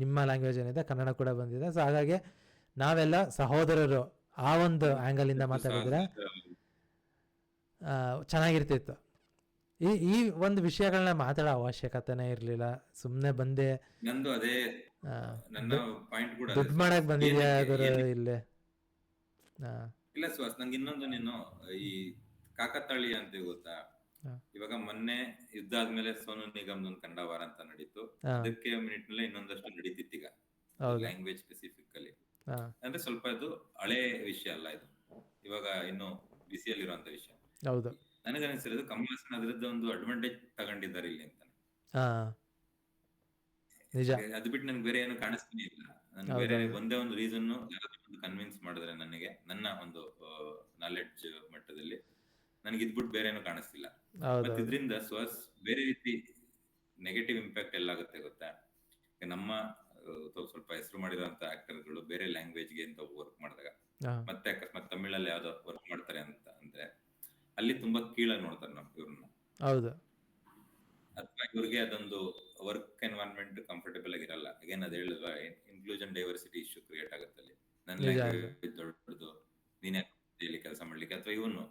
ನಿಮ್ಮ ಲ್ಯಾಂಗ್ವೇಜ್ ಏನಿದೆ ಕನ್ನಡ ಕೂಡ ಬಂದಿದೆ. ಸೊ ಹಾಗಾಗಿ ನಾವೆಲ್ಲ ಸಹೋದರರು ಆ ಒಂದು ಆ್ಯಂಗಲಿಂದ ಮಾತಾಡಿದರೆ ಚೆನ್ನಾಗಿರ್ತಿತ್ತು. ಈ ಒಂದು ವಿಷಯಗಳನ್ನ ಮಾತಾಡೋ ಅವಶ್ಯಕತೆನೇ ಇರಲಿಲ್ಲ. ಸುಮ್ಮನೆ ಬಂದೆ ನಂದು ಅದೇ ನನ್ನ ಪಾಯಿಂಟ್ ಕೂಡ ದುಡ್ಡು ಮಾಡಕ್ ಬಂದಿದ್ಯಾ ಗುರು ಇಲ್ಲಿ. ಇಲ್ಲ ಸುಹಾಸ್, ನಂಗೆ ಇನ್ನೊಂದು, ನೀನು ಈ ಕಾಕತಾಳಿ ಅಂತ ಗೊತ್ತಾ? ಇವಾಗ ಮೊನ್ನೆ ಯುದ್ಧ ಆದ್ಮೇಲೆ ಸೋನು ನಿಗಮ್ ಒಂದು ಕನ್ನಡ ವಾರ ಅಂತ ನಡೀತು. ಅದಕ್ಕೆ ಮಿನಿಟ್ ನಲ್ಲೇ ಇನ್ನೊಂದಷ್ಟು ನಡೀತಿತ್ತು ಈಗ ಲ್ಯಾಂಗ್ವೇಜ್ ಸ್ಪೆಸಿಫಿಕಲಿ. ಅಂದ್ರೆ ಸ್ವಲ್ಪ ಇದು ಹಳೆ ವಿಷಯ ಅಲ್ಲ, ಇದು ಇವಾಗ ಇನ್ನು ಬಿಸಿಯಲ್ಲಿರುವಂತ ವಿಷಯ. ಹೌದು, ನನಗನ್ಸಿರೋದು ಕಮಲ್ ಹಾಸನ್ ಅದರದ್ದು ಒಂದು ಅಡ್ವಾಂಟೇಜ್ ತಗೊಂಡಿದ್ದಾರೆ ಇಲ್ಲಿ ಅಂತ. ಅದು ಬಿಟ್ಟು ನನ್ಗೆ ಬೇರೆ ಏನು ಕಾಣಿಸ್ತಾನೆ ಇಲ್ಲ. ನನ್ಗೆ ಬೇರೆ ಒಂದೇ ಒಂದು ರೀಸನ್ ಕನ್ವಿನ್ಸ್ ಮಾಡಿದ್ರೆ ನನಗೆ, ನನ್ನ ಒಂದು ನಾಲೆಡ್ಜ್ ಮಟ್ಟದಲ್ಲಿ ನನಗೆ ಇದ್ಬಿಟ್ಟು ಬೇರೆ ಏನು ಕಾಣಿಸ್ತಿಲ್ಲ. ಮತ್ತೆ ಇದರಿಂದ ಬೇರೆ ರೀತಿ ನೆಗೆಟಿವ್ ಇಂಪ್ಯಾಕ್ಟ್ ಎಲ್ಲ ಆಗುತ್ತೆ ಗೊತ್ತಾ? ನಮ್ಮ ಸ್ವಲ್ಪ ಹೆಸರು ಮಾಡಿರುವಂತ ಆಕ್ಟರ್ಗಳು ಬೇರೆ ಲ್ಯಾಂಗ್ವೇಜ್ಗೆ ಅಂತ ವರ್ಕ್ ಮಾಡಿದಾಗ, ಮತ್ತೆ ಅಕಸ್ಮಾತ್ ತಮಿಳಲ್ಲಿ ಯಾವ್ದೋ ವರ್ಕ್ ಮಾಡ್ತಾರೆ ಅಂತ ಅಂದ್ರೆ ಅಲ್ಲಿ ತುಂಬಾ ಕೀಳಾಗಿ ನೋಡ್ತಾರೆ ಇವ್ರನ್ನ. ಹೌದು, ಅಥವಾ ಇವ್ರಿಗೆ ಅದೊಂದು ವರ್ಕ್ ಎನ್ವೈರನ್ಮೆಂಟ್ ಕಂಫರ್ಟಬಲ್ ಆಗಿರಲ್ಲ. ಅಗೇನ್ ಅದ್ ಹೇಳಿದ್ವಾ, ಇನ್ಕ್ಲೂಷನ್ ಡೈವರ್ಸಿಟಿ ಇಶ್ಯೂ ಕ್ರಿಯೇಟ್ ಆಗುತ್ತಲ್ಲಿ. ನನ್ನ ಲ್ಯಾಂಗ್ವೇಜ್ ದೊಡ್ಡದು, ನೀನೇ ಇಲ್ಲಿ ಕೆಲಸ ಮಾಡ್ಲಿಕ್ಕೆ, ಅಥವಾ ಇವನು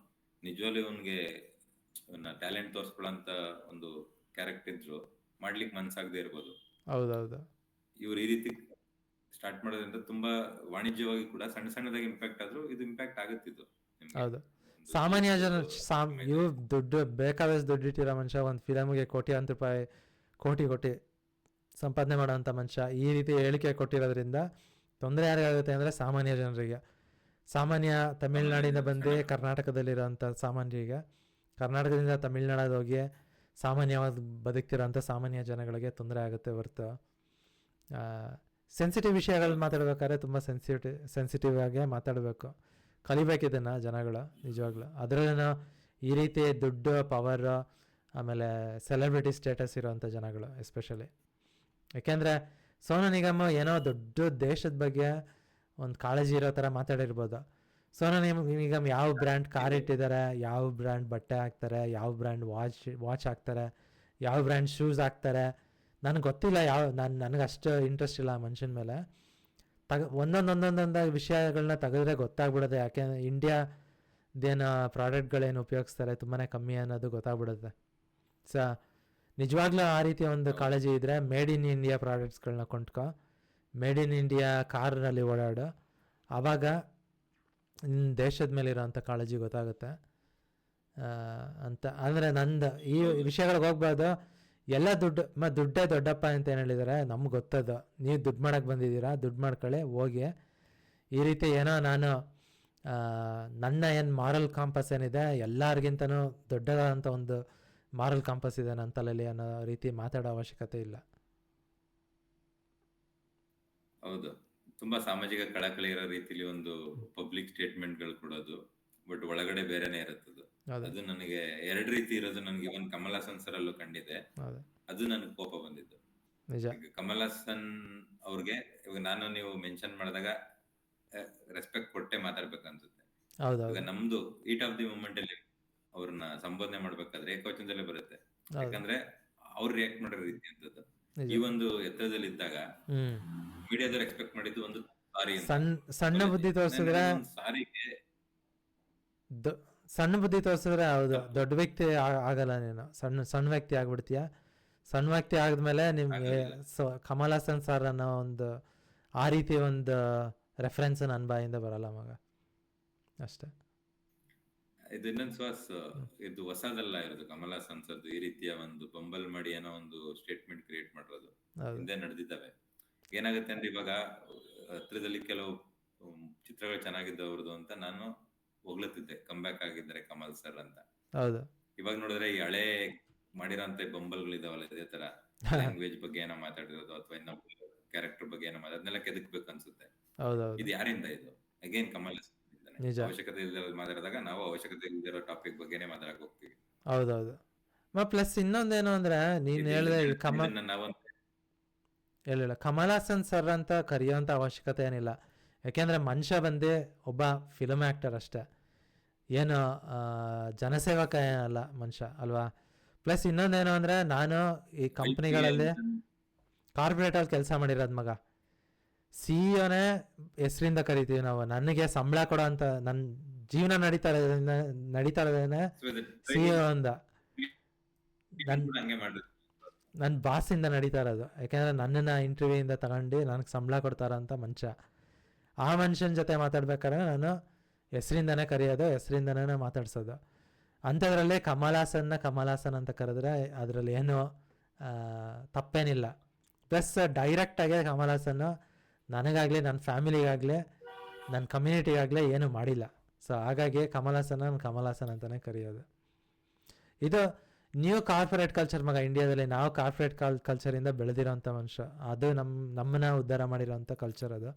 ನಿಜವಾಗ್ಲೂ ಇವನ್ಗೆ ಟ್ಯಾಲೆಂಟ್ ತೋರಿಸ್ಕೊಳ್ಳೋಂತ ಒಂದು ಕ್ಯಾರೆಕ್ಟರ್ ಇದ್ರು ಮಾಡ್ಲಿಕ್ಕೆ ಮನ್ಸಾಗದೆ ಇರ್ಬೋದು. ಹೌದೌದು, ಇವ್ರು ಈ ರೀತಿ ಸ್ಟಾರ್ಟ್ ಮಾಡೋದ್ರಿಂದ ತುಂಬಾ ವಾಣಿಜ್ಯವಾಗಿ ಕೂಡ ಸಣ್ಣ ಸಣ್ಣದಾಗಿ ಇಂಪ್ಯಾಕ್ಟ್ ಆದ್ರೂ ಇದು ಇಂಪ್ಯಾಕ್ಟ್ ಆಗುತ್ತಿದ್ದು. ಹೌದು, ಸಾಮಾನ್ಯ ಜನ ಇವ್ ದುಡ್ಡು ಬೇಕಾದಷ್ಟು ದುಡ್ಡಿಟ್ಟಿರೋ ಮನುಷ್ಯ ಒಂದು ಫಿಲಮ್ಗೆ ಕೋಟ್ಯಾಂತರ ರೂಪಾಯಿ ಕೋಟಿ ಸಂಪಾದನೆ ಮಾಡೋಂಥ ಮನುಷ್ಯ ಈ ರೀತಿ ಹೇಳಿಕೆ ಕೊಟ್ಟಿರೋದ್ರಿಂದ ತೊಂದರೆ ಯಾರಿಗಾಗುತ್ತೆ ಅಂದರೆ ಸಾಮಾನ್ಯ ಜನರಿಗೆ. ಸಾಮಾನ್ಯ ತಮಿಳ್ನಾಡಿಂದ ಬಂದು ಕರ್ನಾಟಕದಲ್ಲಿರೋಂಥ ಸಾಮಾನ್ಯರಿಗೆ, ಕರ್ನಾಟಕದಿಂದ ತಮಿಳ್ನಾಡಿಗೆ ಹೋಗಿ ಸಾಮಾನ್ಯವಾಗಿ ಬದುಕ್ತಿರೋಂಥ ಸಾಮಾನ್ಯ ಜನಗಳಿಗೆ ತೊಂದರೆ ಆಗುತ್ತೆ ಹೊರತು. ಸೆನ್ಸಿಟಿವ್ ವಿಷಯಗಳು ಮಾತಾಡ್ಬೇಕಾದ್ರೆ ತುಂಬ ಸೆನ್ಸಿಟಿವ್ ಆಗಿ ಮಾತಾಡಬೇಕು, ಕಲಿಬೇಕಿದನ್ನು ಜನಗಳು ನಿಜವಾಗ್ಲೂ. ಅದರಲ್ಲೂ ಈ ರೀತಿ ದುಡ್ಡು, ಪವರು, ಆಮೇಲೆ ಸೆಲೆಬ್ರಿಟಿ ಸ್ಟೇಟಸ್ ಇರೋವಂಥ ಜನಗಳು ಎಸ್ಪೆಷಲಿ. ಯಾಕೆಂದರೆ ಸೋನು ನಿಗಮ್ ಏನೋ ದೊಡ್ಡ ದೇಶದ ಬಗ್ಗೆ ಒಂದು ಕಾಳಜಿ ಇರೋ ಥರ ಮಾತಾಡಿರ್ಬೋದು. ಸೋನು ನಿಗಮ್ ಯಾವ ಬ್ರ್ಯಾಂಡ್ ಕಾರ್ ಇಟ್ಟಿದ್ದಾರೆ, ಯಾವ ಬ್ರ್ಯಾಂಡ್ ಬಟ್ಟೆ ಹಾಕ್ತಾರೆ, ಯಾವ ಬ್ರ್ಯಾಂಡ್ ವಾಚ್ ಹಾಕ್ತಾರೆ, ಯಾವ ಬ್ರ್ಯಾಂಡ್ ಶೂಸ್ ಹಾಕ್ತಾರೆ, ನನಗೆ ಗೊತ್ತಿಲ್ಲ. ನನಗೆ ಅಷ್ಟು ಇಂಟ್ರೆಸ್ಟ್ ಇಲ್ಲ ಆ ಮನುಷ್ಯನ ಮೇಲೆ. ಒಂದೊಂದೊಂದೊಂದೊಂದು ವಿಷಯಗಳನ್ನ ತೆಗೆದ್ರೆ ಗೊತ್ತಾಗ್ಬಿಡುತ್ತೆ. ಯಾಕೆಂದರೆ ಇಂಡಿಯಾದೇನು ಪ್ರಾಡಕ್ಟ್ಗಳೇನು ಉಪಯೋಗಿಸ್ತಾರೆ ತುಂಬಾ ಕಮ್ಮಿ ಅನ್ನೋದು ಗೊತ್ತಾಗ್ಬಿಡುತ್ತೆ. ಸೊ ನಿಜವಾಗ್ಲೂ ಆ ರೀತಿಯ ಒಂದು ಕಾಳಜಿ ಇದ್ದರೆ ಮೇಡ್ ಇನ್ ಇಂಡಿಯಾ ಪ್ರಾಡಕ್ಟ್ಸ್ಗಳನ್ನ ಕೊಂಡ್ಕೊ, ಮೇಡ್ ಇನ್ ಇಂಡಿಯಾ ಕಾರಲ್ಲಿ ಓಡಾಡು, ಆವಾಗ ನಿನ್ನ ದೇಶದ ಮೇಲೆ ಇರೋಂಥ ಕಾಳಜಿ ಗೊತ್ತಾಗುತ್ತೆ ಅಂತ. ಅಂದರೆ ನಂದು ಈ ವಿಷಯಗಳಿಗೆ ಹೋಗ್ಬಾರ್ದು. ಎಲ್ಲ ದುಡ್ಡೇ ದೊಡ್ಡಪ್ಪ ಅಂತ ಏನು ಹೇಳಿದ್ದಾರೆ, ನಮ್ಗೆ ಗೊತ್ತದು. ನೀವು ದುಡ್ಡು ಮಾಡೋಕ್ಕೆ ಬಂದಿದ್ದೀರಾ, ದುಡ್ಡು ಮಾಡ್ಕೊಳ್ಳಿ ಹೋಗಿ. ಈ ರೀತಿ ಏನೋ ನಾನು ನನ್ನ ಏನು ಮಾರಲ್ ಕಾಂಪಸ್ ಏನಿದೆ ಎಲ್ಲರಿಗಿಂತನೂ ದೊಡ್ಡದಾದಂಥ ಒಂದು ಮಾರಲ್ ಕಾಂಪಸ್ ಇದೆ ನನ್ನ ತಲೆಯಲ್ಲಿ ಅನ್ನೋ ರೀತಿ ಮಾತಾಡೋ ಅವಶ್ಯಕತೆ ಇಲ್ಲ. ಹೌದು, ತುಂಬಾ ಸಾಮಾಜಿಕ ಕಳಕಳಿ ಇರೋ ರೀತಿಲಿ ಒಂದು ಪಬ್ಲಿಕ್ ಸ್ಟೇಟ್ಮೆಂಟ್ಗಳು ಕೊಡೋದು, ಬಟ್ ಒಳಗಡೆ ಬೇರೆನೆ ಇರುತ್ತದು. ಅದು ನನಗೆ ಎರಡು ರೀತಿ ಇರೋದು ನನಗೆ ಇವನ್ ಕಮಲ್ ಹಾಸನ್ ಸರ್ ಅಲ್ಲೂ ಕಂಡಿದೆ. ಅದು ನನಗೆ ಕೋಪ ಬಂದಿದ್ದು. ಕಮಲ್ ಹಾಸನ್ ಅವ್ರಿಗೆ ಇವಾಗ ನೀವು ಮೆನ್ಷನ್ ಮಾಡಿದಾಗ ರೆಸ್ಪೆಕ್ಟ್ ಕೊಟ್ಟೆ ಮಾತಾಡ್ಬೇಕು ಅನ್ಸುತ್ತೆ. ಈಗ ನಮ್ದು ಈಟ್ ಆಫ್ ದಿ ಮೂಮೆಂಟ್ ಅಲ್ಲಿ ಅವ್ರನ್ನ ಸಂಬೋಧನೆ ಮಾಡ್ಬೇಕಾದ್ರೆ ಏಕವಚನದಲ್ಲೇ ಬರುತ್ತೆ, ಯಾಕಂದ್ರೆ ಅವ್ರು ರಿಯಾಕ್ಟ್ ಮಾಡೋ ರೀತಿ ಅಂತದ್ದು. ಈ ಒಂದು ಎತ್ತರದಲ್ಲಿ ಇದ್ದಾಗ ಮೀಡಿಯಾದವ್ರು ಎಕ್ಸ್ಪೆಕ್ಟ್ ಮಾಡಿದ್ದು ಒಂದು ಸಾರಿ, ಸಣ್ಣ ಬುದ್ಧಿ ತೋರಿಸಿದ್ರೆ ಸಾರಿಗೆ ಸಣ್ಣ ಬುದ್ಧಿ ತೋರಿಸಿದ್ರೆ ಹೌದು ದೊಡ್ಡ ವ್ಯಕ್ತಿ ಆಗಲ್ಲ, ನೀನು ಸಣ್ಣ ವ್ಯಕ್ತಿ ಆಗ್ಬಿಡ್ತೀಯ. ಸಣ್ಣ ವ್ಯಕ್ತಿ ಆದ್ಮೇಲೆ ನಿಮ್ಗೆ ಕಮಲ್ ಹಾಸನ್ ಸರ್ ಅನ್ನೋ ಒಂದು ಆ ರೀತಿ ಒಂದು ರೆಫರೆನ್ಸ್ ನನ್ನ ಬಾಯಿಂದ ಬರಲ್ಲ ಮಗ, ಅಷ್ಟೇ. ಇದು ಇನ್ನೊಂದು ಇದು ಹೊಸದಲ್ಲ ಇರೋದು ಕಮಲ್ ಹಾಸನ್ ಸರ್ದು ಈ ರೀತಿಯ ಒಂದು ಬಂಬಲ್ ಮಾಡಿ ಏನೋ ಒಂದು ಸ್ಟೇಟ್ಮೆಂಟ್ ಕ್ರಿಯೇಟ್ ಮಾಡಿರೋದು ಹಿಂದೆ ನಡೆದಿದ್ದಾವೆ. ಏನಾಗುತ್ತೆ ಅಂದ್ರೆ ಇವಾಗ ಹತ್ರದಲ್ಲಿ ಕೆಲವು ಚಿತ್ರಗಳು ಚೆನ್ನಾಗಿದ್ದವ್ರದ್ದು ಅಂತ ನಾನು ಹೊಗಳುತ್ತಿದ್ದೆ, ಕಮ್ ಬ್ಯಾಕ್ ಆಗಿದ್ದಾರೆ ಕಮಲ್ ಸರ್ ಅಂತ. ಇವಾಗ ನೋಡಿದ್ರೆ ಈ ಹಳೆ ಮಾಡಿರೋಂತ ಬಂಬಲ್ಗಳಿದಾವಲ್ಲ, ಇದೇ ತರ ಲ್ಯಾಂಗ್ವೇಜ್ ಬಗ್ಗೆ ಏನೋ ಮಾತಾಡಿರೋದು ಅಥವಾ ಇನ್ನೊಬ್ಬ ಕ್ಯಾರೆಕ್ಟರ್ ಬಗ್ಗೆ ಏನೋ ಅದನ್ನೆಲ್ಲ ಕೆದಕ್ಬೇಕು ಅನ್ಸುತ್ತೆ. ಇದು ಯಾರಿಂದ? ಇದು ಅಗೇನ್ ಕಮಲ್ ಅವಶ್ಯಕತೆ ಇಲ್ಲದೆ ಮಾತಾಡಿದಾಗ ನಾವು ಅವಶ್ಯಕತೆ ಇಲ್ಲದಿರೋ ಟಾಪಿಕ್ ಬಗ್ಗೆನೇ ಮಾತಾಡಕ್ ಹೋಗ್ತೀವಿ. ಹೌದೌದು. ಪ್ಲಸ್ ಇನ್ನೊಂದೇನು ಅಂದ್ರೆ ನೀನ್ ಹೇಳಿದೆ ಹೇಳಿಲ್ಲ ಕಮಲ್ ಹಾಸನ್ ಸರ್ ಅಂತ ಕರೆಯೋಂಥ ಅವಶ್ಯಕತೆ ಏನಿಲ್ಲ, ಯಾಕೆಂದ್ರೆ ಮನುಷ್ಯ ಬಂದು ಒಬ್ಬ ಫಿಲ್ಮ್ ಆ್ಯಕ್ಟರ್ ಅಷ್ಟೇ, ಏನು ಜನಸೇವಕ ಏನಲ್ಲ ಮನುಷ್ಯ ಅಲ್ವಾ. ಪ್ಲಸ್ ಇನ್ನೊಂದೇನು ಅಂದರೆ ನಾನು ಈ ಕಂಪ್ನಿಗಳಲ್ಲಿ ಕಾರ್ಪೊರೇಟಲ್ಲಿ ಕೆಲಸ ಮಾಡಿರೋದು ಮಗ. CEO-ನೇ ಹೆಸರಿಂದ ಕರಿತೀವಿ ನಾವು. ನನಗೆ ಸಂಬಳ ಕೊಡೋ ಅಂತ ನನ್ನ ಜೀವನ ನಡೀತಾ ಇರೋದೇನೆ CEO ಅಂದ, ನನ್ನ ಬಾಸಿಂದ ನಡೀತಾ ಇರೋದು. ಯಾಕೆಂದರೆ ನನ್ನನ್ನು ಇಂಟರ್ವ್ಯೂಯಿಂದ ತಗೊಂಡು ನನಗೆ ಸಂಬಳ ಕೊಡ್ತಾರಂಥ ಮನುಷ್ಯ. ಆ ಮನುಷ್ಯನ ಜೊತೆ ಮಾತಾಡ್ಬೇಕಾದ್ರೆ ನಾನು ಹೆಸರಿಂದನೇ ಕರೆಯೋದು, ಹೆಸರಿಂದನೇ ಮಾತಾಡ್ಸೋದು. ಅಂಥದ್ರಲ್ಲಿ ಕಮಲ್ ಹಾಸನ್ ಅಂತ ಕರೆದ್ರೆ ಅದರಲ್ಲಿ ಏನು ತಪ್ಪೇನಿಲ್ಲ. ಪ್ಲಸ್ ಡೈರೆಕ್ಟಾಗಿ ಕಮಲ್ ಹಾಸನ್ನು ನನಗಾಗಲಿ ನನ್ನ ಫ್ಯಾಮಿಲಿಗಾಗಲಿ ನನ್ನ ಕಮ್ಯುನಿಟಿಗಾಗಲಿ ಏನೂ ಮಾಡಿಲ್ಲ. ಸೊ ಹಾಗಾಗಿ ಕಮಲ್ ಹಾಸನ್ ಅಂತಲೇ ಕರೆಯೋದು. ಇದು ನ್ಯೂ ಕಾರ್ಪೊರೇಟ್ ಕಲ್ಚರ್ ಮಗ. ಇಂಡಿಯಾದಲ್ಲಿ ನಾವು ಕಾರ್ಪೊರೇಟ್ ಕಲ್ಚರಿಂದ ಬೆಳೆದಿರೋಂಥ ಮನುಷ್ಯ, ಅದು ನಮ್ಮನ್ನ ಉದ್ಧಾರ ಮಾಡಿರೋಂಥ ಕಲ್ಚರ್ ಅದು.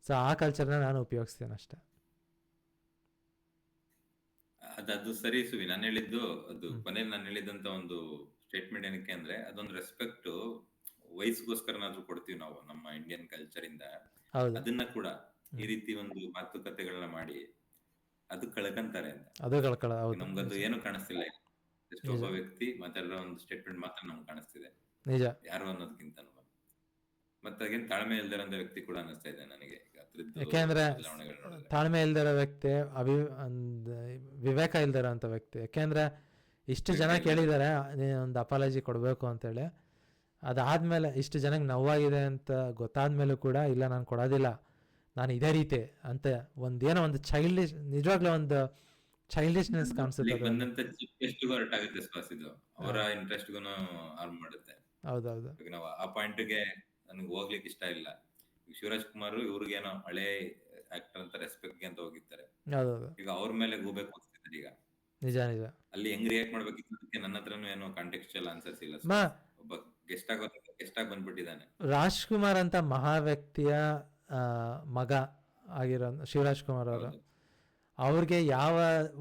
ಸೊ ಆ ಕಲ್ಚರ್ನ ನಾನು ಉಪಯೋಗಿಸ್ತೇನೆ ಅಷ್ಟೇ. ಅದು ಸರಿ ಸುವಿ. ನಾನು ಹೇಳಿದ್ದು ಅದು ಕೊನೆಯಲ್ಲಿ ನಾನು ಹೇಳಿದಂತ ಒಂದು ಸ್ಟೇಟ್ಮೆಂಟ್ ಏನಕ್ಕೆ ಅಂದ್ರೆ ಅದೊಂದು ರೆಸ್ಪೆಕ್ಟ್ ವಯಸ್ಸಿಗೋಸ್ಕರನಾದ್ರೂ ಕೊಡ್ತೀವಿ ನಾವು ನಮ್ಮ ಇಂಡಿಯನ್ ಕಲ್ಚರ್ ಇಂದ. ಅದನ್ನ ಕೂಡ ಈ ರೀತಿ ಒಂದು ಮಾತುಕತೆಗಳನ್ನ ಮಾಡಿ ಅದು ಕಳ್ಕಂತಾರೆ ಅಂತ. ನಮ್ಗದು ಏನು ಕಾಣಿಸ್ತಿಲ್ಲ. ಎಷ್ಟೋ ಒಬ್ಬ ವ್ಯಕ್ತಿ ಮಾತಾಡಿರೋ ಒಂದು ಸ್ಟೇಟ್ಮೆಂಟ್ ಮಾತ್ರ ನಮ್ಗೆ ಕಾಣಿಸ್ತಿದೆ, ಯಾರು ಅನ್ನೋದಕ್ಕಿಂತ. ಮತ್ತೆ ಅದೇನು ತಾಳ್ಮೆ ಇಲ್ದಿರೋಂಥ ವ್ಯಕ್ತಿ ಕೂಡ ಅನಿಸ್ತಾ ಇದೆ ನನಗೆ. ಯಾಕೆಂದ್ರೆ ತಾಳ್ಮೆ ಇಲ್ದಿರೋ ವ್ಯಕ್ತಿ, ವಿವೇಕ ಇಲ್ದಿರೋ ಅಂತ ವ್ಯಕ್ತಿ. ಯಾಕೆಂದ್ರೆ ಇಷ್ಟು ಜನ ಕೇಳಿದ್ದಾರೆ ಒಂದು ಅಪಾಲಜಿ ಕೊಡಬೇಕು ಅಂತೇಳಿ, ಅದಾದ್ಮೇಲೆ ಇಷ್ಟು ಜನಕ್ಕೆ ನೋವಾಗಿದೆ ಅಂತ ಗೊತ್ತಾದ್ಮೇಲೂ ಕೂಡ ಇಲ್ಲ ನಾನು ಕೊಡೋದಿಲ್ಲ, ನಾನು ಇದೇ ರೀತಿ ಅಂತ ಏನೋ ಒಂದು ಚೈಲ್ಡಿಶ್, ನಿಜವಾಗ್ಲೂ ಒಂದು ಚೈಲ್ಡಿಶ್ನೆಸ್ ಕಾಣಿಸುತ್ತೆ. ಅವರ ಇಂಟ್ರೆಸ್ಟ್ಗೂ ಹಾರ್ಮ್ ಮಾಡುತ್ತೆ. ಹೌದೌದು. ನಾವು ಆ ಪಾಯಿಂಟ್ಗೆ ನನಗೆ ಹೋಗ್ಲಿಕ್ಕೆ ಇಷ್ಟ ಇಲ್ಲ. ಶಿವರಾಜ್ ಕುಮಾರ್ ಇವ್ರಿಗೇನೋ ಹಳೆ ಆಕ್ಟರ್ ಅಂತ ರೆಸ್ಪೆಕ್ಟ್ ಅಂತ ಹೋಗಿರ್ತಾರೆ, ಈಗ ಅವ್ರ ಮೇಲೆ ಗೂಬೇಕು ಹೋಗ್ತಿದ್ದಾರೆ. ಈಗ ನಿಜ ಅಲ್ಲಿ ಹೆಂಗ್ ರಿಯಾಕ್ಟ್ ಮಾಡ್ಬೇಕಿತ್ತು ನನ್ನ ಹತ್ರನೂ ಏನೋ ಕಾಂಟೆಕ್ಸ್ಚುಯಲ್ ಆನ್ಸರ್ಸ್ ಇಲ್ಲ. ಒಬ್ಬ ಗೆಸ್ಟ್ ಆಗಿ ಬಂದ್ಬಿಟ್ಟಿದ್ದಾನೆ. ರಾಜ್ಕುಮಾರ್ ಅಂತ ಮಹಾ ವ್ಯಕ್ತಿಯ ಮಗ ಆಗಿರೋ ಶಿವರಾಜ್ ಕುಮಾರ್ ಅವರು, ಅವ್ರಿಗೆ ಯಾವ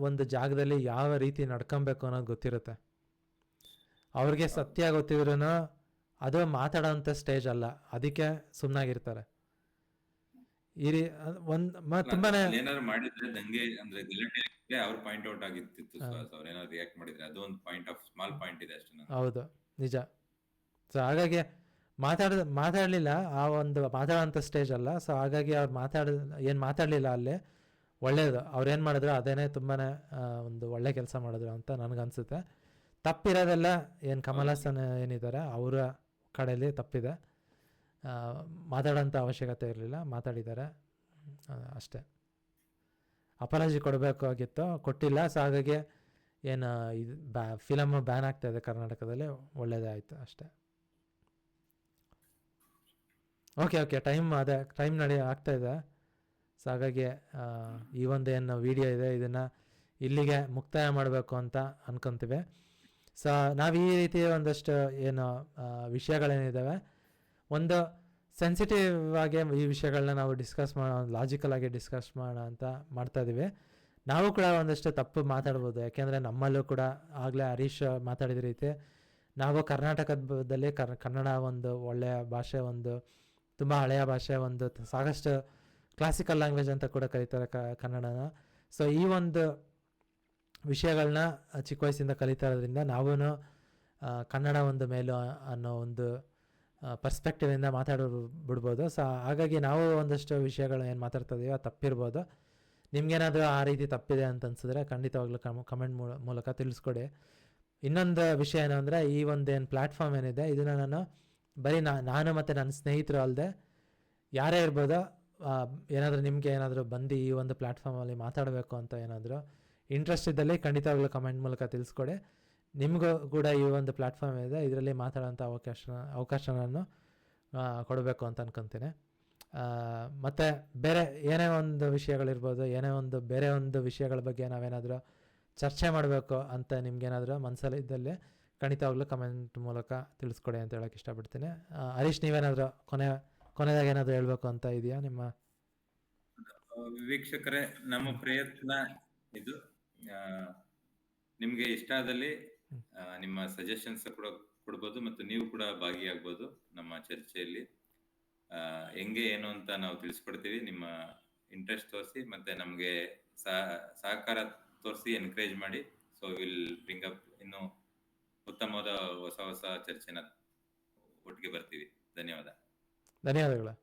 ಒಂದು ಜಾಗದಲ್ಲಿ ಯಾವ ರೀತಿ ನಡ್ಕೊಬೇಕು ಅನ್ನೋದು ಗೊತ್ತಿರುತ್ತೆ. ಅವ್ರಿಗೆ ಸತ್ಯ ಗೊತ್ತಿದ್ರು ಅದು ಮಾತಾಡೋಂಥ ಸ್ಟೇಜ್ ಅಲ್ಲ, ಅದಕ್ಕೆ ಸುಮ್ಮನಾಗಿರ್ತಾರೆ. ತುಂಬಾನೇ ಏನಾದ್ರು ಮಾಡಿದ್ರೆ ದಂಗೆ ಅಂದ್ರೆ ಗಲಾಟೆ ಅವ್ರ ಪಾಯಿಂಟ್ ಔಟ್ ಆಗಿರ್ತಿತ್ತು. ಅವ್ರು ಏನಾದ್ರು ರಿಯಾಕ್ಟ್ ಮಾಡಿದ್ರೆ ಅದು ಒಂದು ಪಾಯಿಂಟ್ ಆಫ್ ಸ್ಮಾಲ್ ಪಾಯಿಂಟ್ ಇದೆ ಅಷ್ಟೇ. ಹೌದು, ನಿಜ. ಸೊ ಹಾಗಾಗಿ ಮಾತಾಡಲಿಲ್ಲ, ಆ ಒಂದು ಮಾತಾಡೋಂಥ ಸ್ಟೇಜ್ ಅಲ್ಲ. ಸೊ ಹಾಗಾಗಿ ಅವ್ರು ಏನು ಮಾತಾಡಲಿಲ್ಲ ಅಲ್ಲಿ, ಒಳ್ಳೇದು. ಅವ್ರು ಏನು ಮಾಡಿದ್ರು ಅದೇನೇ ತುಂಬಾ ಒಂದು ಒಳ್ಳೆ ಕೆಲಸ ಮಾಡಿದ್ರು ಅಂತ ನನಗನ್ಸುತ್ತೆ. ತಪ್ಪಿರೋದೆಲ್ಲ ಏನು ಕಮಲ್ ಹಾಸನ್ ಏನಿದ್ದಾರೆ ಅವರ ಕಡೆಯಲ್ಲಿ ತಪ್ಪಿದೆ. ಮಾತಾಡೋಂಥ ಅವಶ್ಯಕತೆ ಇರಲಿಲ್ಲ, ಮಾತಾಡಿದ್ದಾರೆ ಅಷ್ಟೇ. ಅಪಾಲಜಿ ಕೊಡಬೇಕಾಗಿತ್ತು, ಕೊಟ್ಟಿಲ್ಲ. ಸೊ ಹಾಗಾಗಿ ಏನು ಇದು ಫಿಲಮ್ ಬ್ಯಾನ್ ಆಗ್ತಾ ಇದೆ ಕರ್ನಾಟಕದಲ್ಲಿ, ಒಳ್ಳೇದೇ ಆಯಿತು ಅಷ್ಟೇ. ಓಕೆ ಟೈಮ್ ಆಗ್ತಾ ಇದೆ. ಸೊ ಹಾಗಾಗಿ ಈ ಒಂದು ಏನು ವಿಡಿಯೋ ಇದೆ ಇದನ್ನು ಇಲ್ಲಿಗೆ ಮುಕ್ತಾಯ ಮಾಡಬೇಕು ಅಂತ ಅನ್ಕೊತೀವಿ. ಸೊ ನಾವು ಈ ರೀತಿ ಒಂದಷ್ಟು ಏನು ವಿಷಯಗಳೇನಿದ್ದಾವೆ, ಒಂದು ಸೆನ್ಸಿಟಿವ್ ಆಗಿ ಈ ವಿಷಯಗಳನ್ನ ನಾವು ಡಿಸ್ಕಸ್ ಲಾಜಿಕಲ್ ಆಗಿ ಡಿಸ್ಕಸ್ ಮಾಡೋಣ ಅಂತ ಮಾಡ್ತಾಯಿದ್ದೀವಿ. ನಾವು ಕೂಡ ಒಂದಷ್ಟು ತಪ್ಪು ಮಾತಾಡ್ಬೋದು, ಯಾಕೆಂದರೆ ನಮ್ಮಲ್ಲೂ ಕೂಡ ಆಗಲೇ ಹರೀಶ್ ಮಾತಾಡಿದ ರೀತಿ ನಾವು ಕರ್ನಾಟಕದಲ್ಲಿ ಕನ್ನಡ ಒಂದು ಒಳ್ಳೆಯ ಭಾಷೆ, ಒಂದು ತುಂಬ ಹಳೆಯ ಭಾಷೆ, ಒಂದು ಸಾಕಷ್ಟು ಕ್ಲಾಸಿಕಲ್ ಲ್ಯಾಂಗ್ವೇಜ್ ಅಂತ ಕೂಡ ಕರೀತಾರೆ ಕನ್ನಡನ. ಸೊ ಈ ಒಂದು ವಿಷಯಗಳನ್ನ ಚಿಕ್ಕ ವಯಸ್ಸಿಂದ ಕಲಿತಾ ಇರೋದ್ರಿಂದ ನಾವೂ ಕನ್ನಡ ಒಂದು ಮೇಲು ಅನ್ನೋ ಒಂದು ಪರ್ಸ್ಪೆಕ್ಟಿವಿಂದ ಬಿಡ್ಬೋದು. ಸೊ ಹಾಗಾಗಿ ನಾವು ಒಂದಷ್ಟು ವಿಷಯಗಳು ಏನು ಮಾತಾಡ್ತಾ ಇದೀವಿ ಅದು ತಪ್ಪಿರ್ಬೋದು. ನಿಮ್ಗೇನಾದರೂ ಆ ರೀತಿ ತಪ್ಪಿದೆ ಅಂತ ಅನ್ಸಿದ್ರೆ ಖಂಡಿತವಾಗ್ಲೂ ಕಮೆಂಟ್ ಮೂಲಕ ತಿಳಿಸ್ಕೊಡಿ. ಇನ್ನೊಂದು ವಿಷಯ ಏನು ಅಂದರೆ, ಈ ಒಂದು ಏನು ಪ್ಲ್ಯಾಟ್ಫಾರ್ಮ್ ಏನಿದೆ ಇದನ್ನು ನಾನು ಬರೀ ನಾನು ಮತ್ತು ನನ್ನ ಸ್ನೇಹಿತರು ಅಲ್ಲದೆ ಯಾರೇ ಇರ್ಬೋದು, ಏನಾದರೂ ನಿಮಗೆ ಏನಾದರೂ ಬಂದು ಈ ಒಂದು ಪ್ಲ್ಯಾಟ್ಫಾರ್ಮಲ್ಲಿ ಮಾತಾಡಬೇಕು ಅಂತ ಏನಾದರೂ ಇಂಟ್ರೆಸ್ಟ್ ಇದ್ದಲ್ಲಿ ಖಂಡಿತವಾಗ್ಲೂ ಕಮೆಂಟ್ ಮೂಲಕ ತಿಳಿಸ್ಕೊಡಿ. ನಿಮಗೂ ಕೂಡ ಈ ಒಂದು ಪ್ಲ್ಯಾಟ್ಫಾರ್ಮ್ ಇದೆ, ಇದರಲ್ಲಿ ಮಾತಾಡೋಂಥ ಅವಕಾಶವನ್ನು ಕೊಡಬೇಕು ಅಂತ ಅನ್ಕೊತೀನಿ. ಮತ್ತು ಬೇರೆ ಏನೇ ಒಂದು ವಿಷಯಗಳಿರ್ಬೋದು, ಏನೇ ಒಂದು ಬೇರೆ ಒಂದು ವಿಷಯಗಳ ಬಗ್ಗೆ ನಾವೇನಾದರೂ ಚರ್ಚೆ ಮಾಡಬೇಕು ಅಂತ ನಿಮ್ಗೇನಾದರೂ ಮನಸ್ಸಲ್ಲಿ ಇದ್ದಲ್ಲಿ ಖಂಡಿತವಾಗ್ಲೂ ಕಮೆಂಟ್ ಮೂಲಕ ತಿಳಿಸ್ಕೊಡಿ ಅಂತ ಹೇಳೋಕ್ಕೆ ಇಷ್ಟಪಡ್ತೀನಿ. ಹರೀಶ್, ನೀವೇನಾದರೂ ಕೊನೆಯದಾಗಿ ಏನಾದರೂ ಹೇಳಬೇಕು ಅಂತ ಇದೆಯಾ ನಿಮ್ಮ? ವೀಕ್ಷಕರೇ, ನಮ್ಮ ಪ್ರಯತ್ನ ಇದು. ನಿಮಗೆ ಇಷ್ಟ ಆದಲ್ಲಿ ನಿಮ್ಮ ಸಜೆಷನ್ಸ್ ಕೂಡ ಕೊಡ್ಬೋದು ಮತ್ತು ನೀವು ಕೂಡ ಭಾಗಿಯಾಗ್ಬೋದು ನಮ್ಮ ಚರ್ಚೆಯಲ್ಲಿ. ಹೆಂಗೆ ಏನು ಅಂತ ನಾವು ತಿಳಿಸ್ಕೊಡ್ತೀವಿ. ನಿಮ್ಮ ಇಂಟ್ರೆಸ್ಟ್ ತೋರಿಸಿ ಮತ್ತೆ ನಮಗೆ ಸಹಕಾರ ತೋರಿಸಿ ಎನ್ಕರೇಜ್ ಮಾಡಿ. ಸೊ ವಿಲ್ ಬ್ರಿಂಗ್ ಅಪ್ ಇನ್ನು ಉತ್ತಮವಾದ ಹೊಸ ಚರ್ಚೆನ ಒಟ್ಟಿಗೆ ಬರ್ತೀವಿ. ಧನ್ಯವಾದಗಳು.